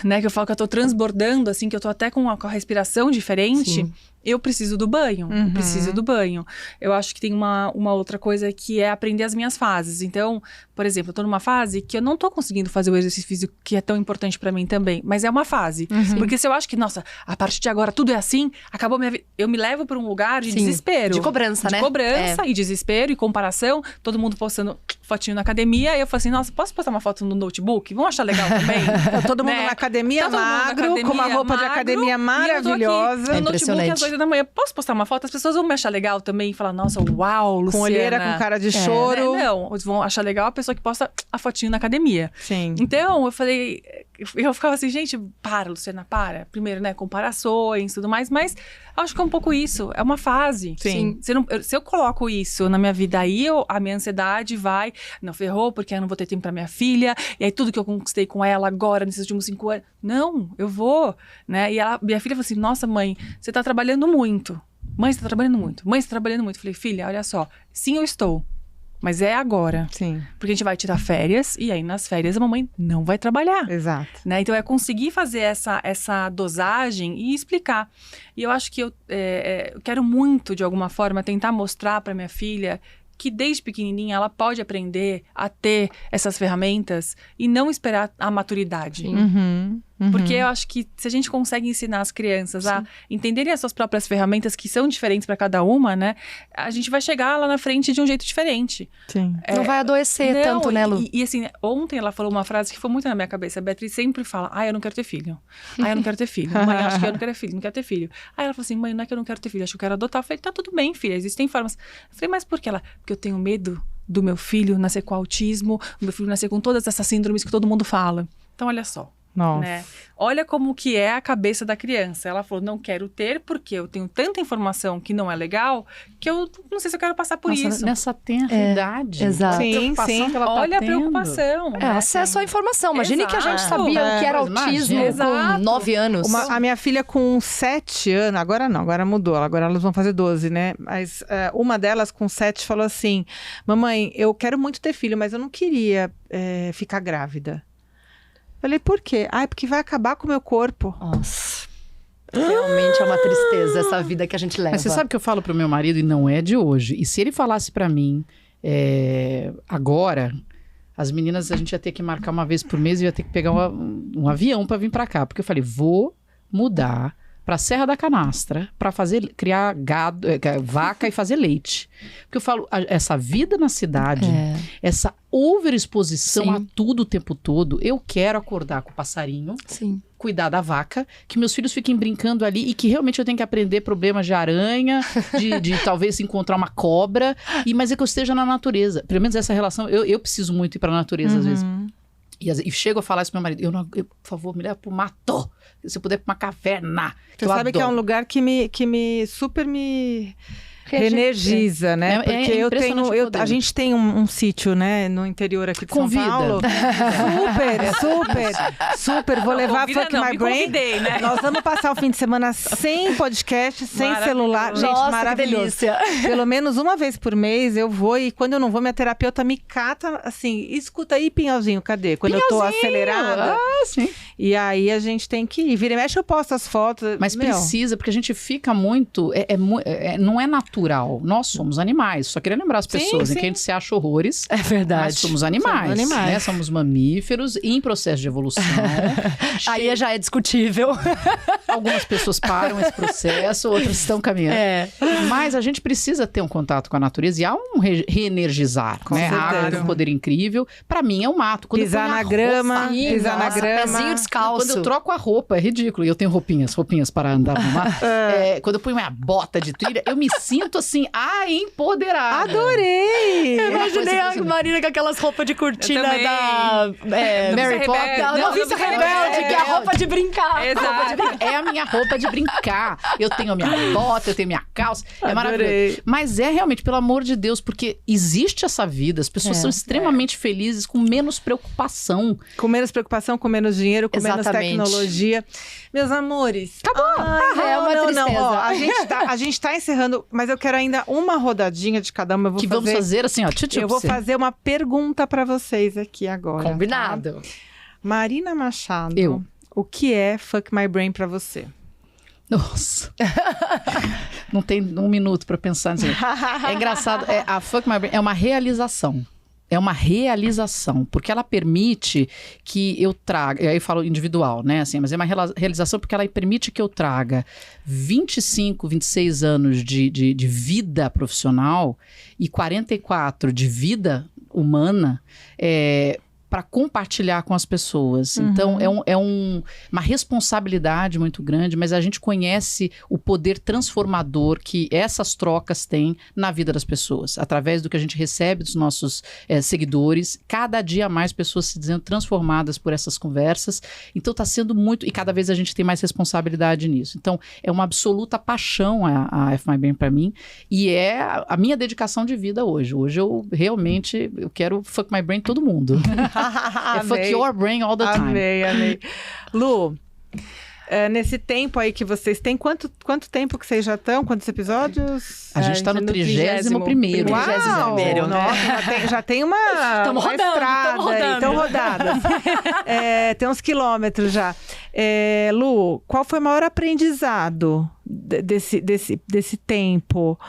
né, que eu falo que eu tô transbordando, assim, que eu tô até com a respiração diferente, sim, eu preciso do banho, eu preciso do banho. Eu acho que tem uma outra coisa que é aprender as minhas fases. Então, por exemplo, eu tô numa fase que eu não tô conseguindo fazer o exercício físico que é tão importante pra mim também, mas é uma fase. Porque se eu acho que, nossa, a partir de agora tudo é assim, acabou minha vida, eu me levo pra um lugar de desespero. De cobrança, né? De cobrança e desespero e comparação, todo mundo postando fotinho na academia, e eu falo assim, nossa, posso postar uma foto no notebook? Vão achar legal também? Tá todo mundo na academia magro, com uma roupa de academia maravilhosa. É impressionante. 8h da manhã, posso postar uma foto? As pessoas vão me achar legal também e falar, nossa, uau, Luciana. Com olheira, com cara de choro. Né? Não, eles vão achar legal a pessoa que posta a fotinho na academia. Sim. Então, eu ficava assim, gente, para, Luciana, para. Primeiro, né, comparações e tudo mais, mas acho que é um pouco isso, é uma fase. Sim. Se eu coloco isso na minha vida, aí a minha ansiedade vai, não, ferrou, porque eu não vou ter tempo pra minha filha, e aí tudo que eu conquistei com ela agora, nesses últimos 5 anos, não, eu vou, né? E minha filha falou assim, nossa, mãe, você tá trabalhando muito. Mãe, você tá trabalhando muito. Mãe, você tá trabalhando muito. Eu falei, filha, olha só, sim, eu estou. Mas é agora. Sim. Porque a gente vai tirar férias e aí nas férias a mamãe não vai trabalhar. Exato. Né? Então é conseguir fazer essa dosagem e explicar. E eu acho que eu quero muito, de alguma forma, tentar mostrar para minha filha que desde pequenininha ela pode aprender a ter essas ferramentas e não esperar a maturidade. Porque eu acho que se a gente consegue ensinar as crianças a entenderem as suas próprias ferramentas, que são diferentes para cada uma, né? A gente vai chegar lá na frente de um jeito diferente. Sim. Não vai adoecer tanto, né, Lu? E assim, ontem ela falou uma frase que foi muito na minha cabeça. A Beatriz sempre fala, eu não quero ter filho. Eu não quero ter filho. Mãe, acho que eu não quero ter filho, não quero ter filho. Aí ela falou assim, mãe, não é que eu não quero ter filho, acho que eu quero adotar. Eu falei, tá tudo bem, filha, existem formas. Eu falei, mas por que ela? Porque eu tenho medo do meu filho nascer com autismo, do meu filho nascer com todas essas síndromes que todo mundo fala. Então, olha só. Nossa. Né? Olha como que é a cabeça da criança. Ela falou, não quero ter porque eu tenho tanta informação que não é legal que eu não sei se eu quero passar por isso. Nessa tenra idade. Exato. Sim, sim. Olha a preocupação. É, acesso à informação. Imagine que a gente Exato. sabia o que era autismo com 9 anos. A minha filha com 7 anos, agora não, agora mudou, agora elas vão fazer 12, né? Mas uma delas com 7 falou assim, mamãe, eu quero muito ter filho, mas eu não queria ficar grávida. Falei, por quê? Porque vai acabar com o meu corpo. Nossa. Realmente é uma tristeza essa vida que a gente leva. Mas você sabe que eu falo pro meu marido, e não é de hoje. E se ele falasse pra mim, Agora, as meninas, a gente ia ter que marcar uma vez por mês e ia ter que pegar um avião para vir para cá. Porque eu falei, vou mudar para Serra da Canastra para criar gado, vaca e fazer leite. Porque eu falo, essa vida na cidade, essa overexposição a tudo o tempo todo, eu quero acordar com o passarinho, cuidar da vaca, que meus filhos fiquem brincando ali e que realmente eu tenho que aprender problemas de aranha, de talvez encontrar uma cobra, mas é que eu esteja na natureza. Pelo menos essa relação, eu preciso muito ir para a natureza às vezes. E chego a falar isso pro meu marido, por favor, me leva pro mato, se eu puder pra uma caverna. Você sabe que é um lugar que me super me reenergiza, né? Porque a gente tem um sítio, né, no interior aqui de São Paulo. Super. Vou levar Fuck My Brain. Né? Nós vamos passar o fim de semana sem podcast, sem celular. Gente, nossa, maravilhoso. Que delícia. Pelo menos uma vez por mês eu vou e quando eu não vou, minha terapeuta me cata assim, escuta aí, Pinhalzinho, cadê? Quando eu tô acelerada. Sim. E aí a gente tem que ir. Vira e mexe, eu posto as fotos. Mas precisa, porque a gente fica muito... não é natural. Nós somos animais. Só queria lembrar as pessoas em que a gente se acha horrores. É verdade. Mas somos animais. Né? Somos mamíferos em processo de evolução. Aí já é discutível. Algumas pessoas param esse processo, outras estão caminhando. Mas a gente precisa ter um contato com a natureza e há um reenergizar. Né? A água tem um poder incrível. Pra mim é um mato. Quando pisar na grama, pezinho descalço. Quando eu troco a roupa, é ridículo. E eu tenho roupinhas para andar no mato. Quando eu ponho minha bota de trilha, eu me sinto assim, empoderada. Adorei! Eu imaginei a Marina com aquelas roupas de cortina da Mary Poppins. Noviça Rebelde, que é a roupa de brincar. Exato. É a minha roupa de brincar. Eu tenho a minha bota, eu tenho minha calça. É maravilhoso. Mas é realmente, pelo amor de Deus, porque existe essa vida. As pessoas são extremamente felizes, com menos preocupação. Com menos preocupação, com menos dinheiro, com menos tecnologia. Meus amores. Acabou. É uma tristeza. Ó, a gente tá encerrando, mas eu quero ainda uma rodadinha de cada uma. Vamos fazer assim, ó. Eu vou fazer uma pergunta pra vocês aqui agora. Combinado. Tá? Marina Machado. Eu. O que é Fuck My Brain pra você? Nossa. Não tem um minuto pra pensar nisso. É engraçado. A Fuck My Brain é uma realização. É uma realização, porque ela permite que eu traga, e aí eu falo individual, né, assim, mas é uma realização porque ela permite que eu traga 25, 26 anos de vida profissional e 44 de vida humana, para compartilhar com as pessoas. Então, é uma responsabilidade muito grande, mas a gente conhece o poder transformador que essas trocas têm na vida das pessoas. Através do que a gente recebe dos nossos seguidores, cada dia mais pessoas se dizendo transformadas por essas conversas. Então, está sendo muito... E cada vez a gente tem mais responsabilidade nisso. Então, é uma absoluta paixão a F My Brain para mim. E é a minha dedicação de vida hoje. Hoje eu realmente quero Fuck My Brain todo mundo. Fuck your brain all the time. Amei. Lu, nesse tempo aí que vocês têm, quanto tempo que vocês já estão? Quantos episódios? A gente está no 31º. Uau! Nossa, já tem uma estrada aí. Estão rodadas. Tem uns quilômetros já. Lu, qual foi o maior aprendizado desse tempo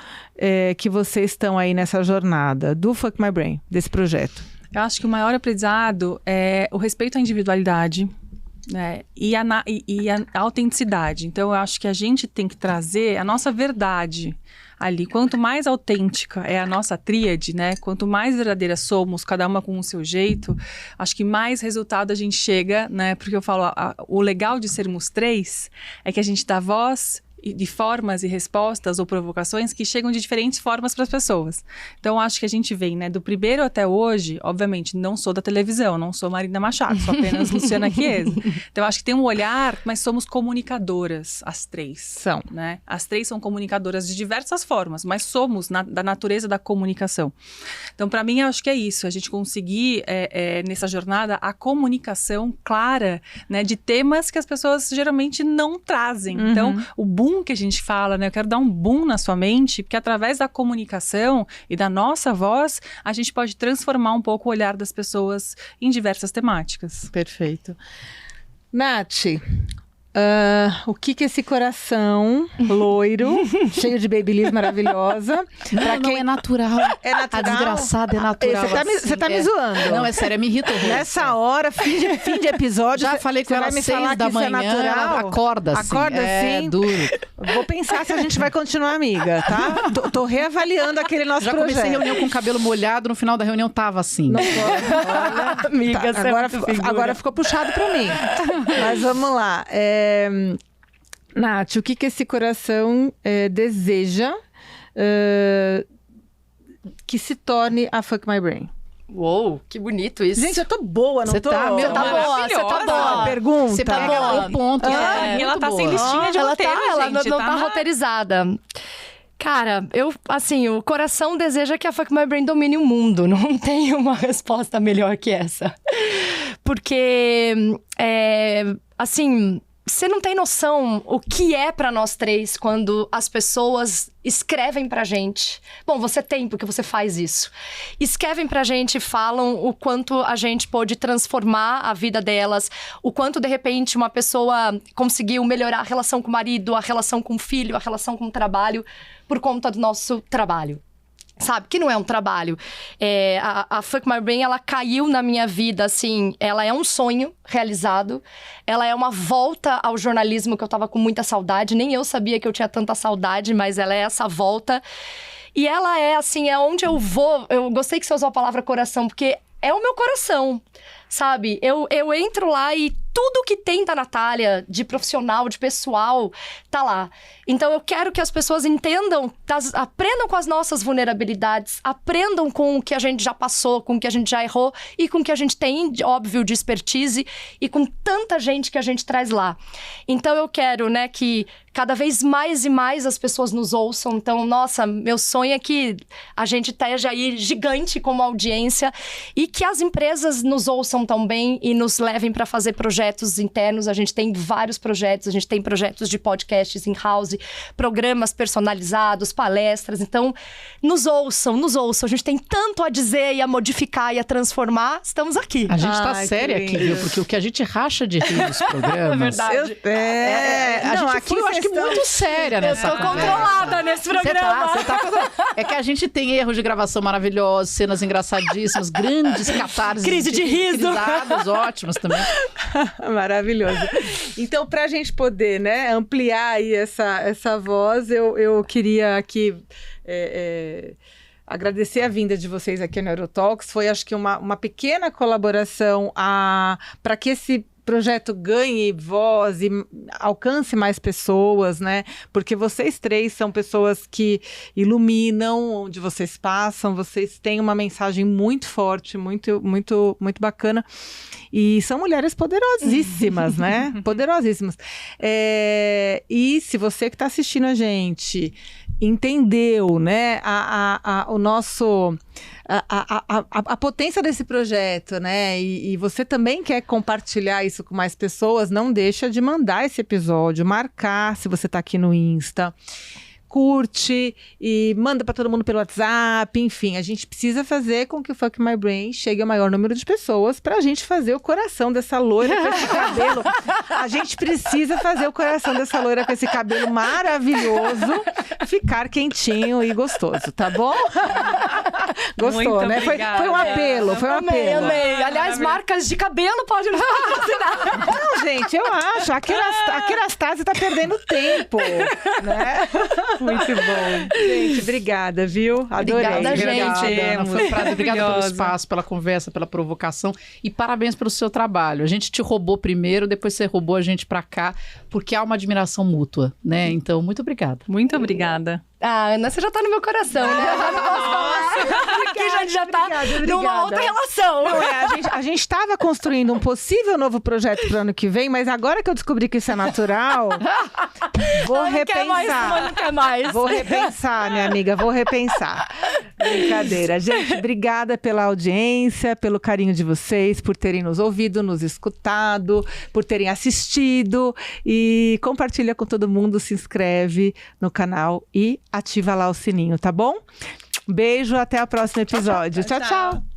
que vocês estão aí nessa jornada do Fuck My Brain, desse projeto? Eu acho que o maior aprendizado é o respeito à individualidade, né? E a autenticidade. Então, eu acho que a gente tem que trazer a nossa verdade ali. Quanto mais autêntica é a nossa tríade, né? Quanto mais verdadeira somos, cada uma com o seu jeito, acho que mais resultado a gente chega, né? Porque eu falo, o legal de sermos três é que a gente dá voz de formas e respostas ou provocações que chegam de diferentes formas para as pessoas. Então, acho que a gente vem, né, do primeiro até hoje, obviamente, não sou da televisão, não sou Marina Machado, sou apenas Luciana Chiesa. Então, acho que tem um olhar, mas somos comunicadoras, as três. São. Né? As três são comunicadoras de diversas formas, mas somos da natureza da comunicação. Então, para mim, acho que é isso, a gente conseguir, nessa jornada, a comunicação clara, né, de temas que as pessoas geralmente não trazem. Então, o boom que a gente fala, né? Eu quero dar um boom na sua mente, porque através da comunicação e da nossa voz, a gente pode transformar um pouco o olhar das pessoas em diversas temáticas. Perfeito. Nath, O que esse coração loiro, cheio de babyliss maravilhosa... Não é natural. É natural? A desgraçada é natural. Você tá me zoando. Não, é sério, me irrita. Nessa hora, fim de episódio... Já falei com ela 6 da manhã, ela acorda assim. Acorda assim? Duro. Vou pensar se a gente vai continuar amiga, tá? Tô reavaliando aquele nosso projeto. Já comecei reunião com o cabelo molhado, no final da reunião tava assim. Não pode. Olha, Amiga, agora ficou puxado pra mim. Mas vamos lá. Nath, o que esse coração deseja que se torne a Fuck My Brain? Uou, que bonito isso. Gente, eu tô boa, não tô? Você tá boa, você tá boa. Pergunta. Você tá boa. O ponto. E ela tá sem listinha de roteiro, ela gente. não tá roteirizada. Cara, o coração deseja que a Fuck My Brain domine o mundo. Não tem uma resposta melhor que essa. Porque, você não tem noção o que é pra nós três quando as pessoas escrevem pra gente. Bom, você tem, porque você faz isso. Escrevem pra gente e falam o quanto a gente pôde transformar a vida delas, o quanto, de repente, uma pessoa conseguiu melhorar a relação com o marido, a relação com o filho, a relação com o trabalho, por conta do nosso trabalho. Sabe? Que não é um trabalho. A Fuck My Brain, ela caiu na minha vida, assim... Ela é um sonho realizado. Ela é uma volta ao jornalismo que eu tava com muita saudade. Nem eu sabia que eu tinha tanta saudade, mas ela é essa volta. E ela é, assim, é onde eu vou... Eu gostei que você usou a palavra coração, porque é o meu coração, sabe? Eu entro lá e tudo que tem da Natália, de profissional, de pessoal, tá lá. Então eu quero que as pessoas entendam, aprendam com as nossas vulnerabilidades, aprendam com o que a gente já passou, com o que a gente já errou e com o que a gente tem, óbvio, de expertise e com tanta gente que a gente traz lá. Então eu quero, né, que cada vez mais e mais as pessoas nos ouçam. Então, nossa, meu sonho é que a gente esteja aí gigante como audiência e que as empresas nos ouçam também e nos levem para fazer projetos internos. A gente tem vários projetos, a gente tem projetos de podcasts in-house, programas personalizados, palestras. Então, nos ouçam. A gente tem tanto a dizer e a modificar e a transformar. Estamos aqui. A gente tá séria aqui, viu? Porque o que a gente racha de rir dos programas... É verdade. A gente foi, eu acho que muito séria nessa conversa. Eu tô controlada nesse programa. Você tá É que a gente tem erros de gravação maravilhosos, cenas engraçadíssimas, grandes catarses. Crise de riso. Risadas ótimas também. Maravilhoso. Então, pra gente poder, né, ampliar aí essa voz, eu queria aqui agradecer a vinda de vocês aqui no Neurotalks. Foi, acho que, uma pequena colaboração para que esse projeto ganhe voz e alcance mais pessoas, né? Porque vocês três são pessoas que iluminam onde vocês passam, vocês têm uma mensagem muito forte, muito, muito, muito bacana. E são mulheres poderosíssimas, né? Poderosíssimas. E se você que está assistindo a gente entendeu, né, o nosso... A potência desse projeto, né? E você também quer compartilhar isso com mais pessoas, não deixa de mandar esse episódio, marcar se você tá aqui no Insta, curte e manda para todo mundo pelo WhatsApp, enfim, a gente precisa fazer com que o Fuck My Brain chegue ao maior número de pessoas pra gente fazer o coração dessa loira com esse cabelo. A gente precisa fazer o coração dessa loira com esse cabelo maravilhoso ficar quentinho e gostoso, tá bom? Gostou, muito né? Foi um apelo, foi um apelo. Amei. Aliás, marcas de cabelo podem nos patrocinar. Não, gente, eu acho. A Kerastase tá perdendo tempo, né? Muito bom. Gente, obrigada, viu? Adorei. Obrigada, gente. Ana, foi um prazer. Obrigada pelo espaço, pela conversa, pela provocação. E parabéns pelo seu trabalho. A gente te roubou primeiro, depois você roubou a gente pra cá, porque há uma admiração mútua, né? Então, muito obrigada. Muito obrigada. Ah, Ana, você já tá no meu coração, né? Aqui a gente já tá numa outra relação. Não, a gente estava construindo um possível novo projeto pro ano que vem, mas agora que eu descobri que isso é natural, vou repensar. Não quer mais. Vou repensar, minha amiga, vou repensar. Brincadeira. Gente, obrigada pela audiência, pelo carinho de vocês, por terem nos ouvido, nos escutado, por terem assistido. E compartilha com todo mundo, se inscreve no canal e ativa lá o sininho, tá bom? Beijo, até o próximo episódio. Tchau, tchau.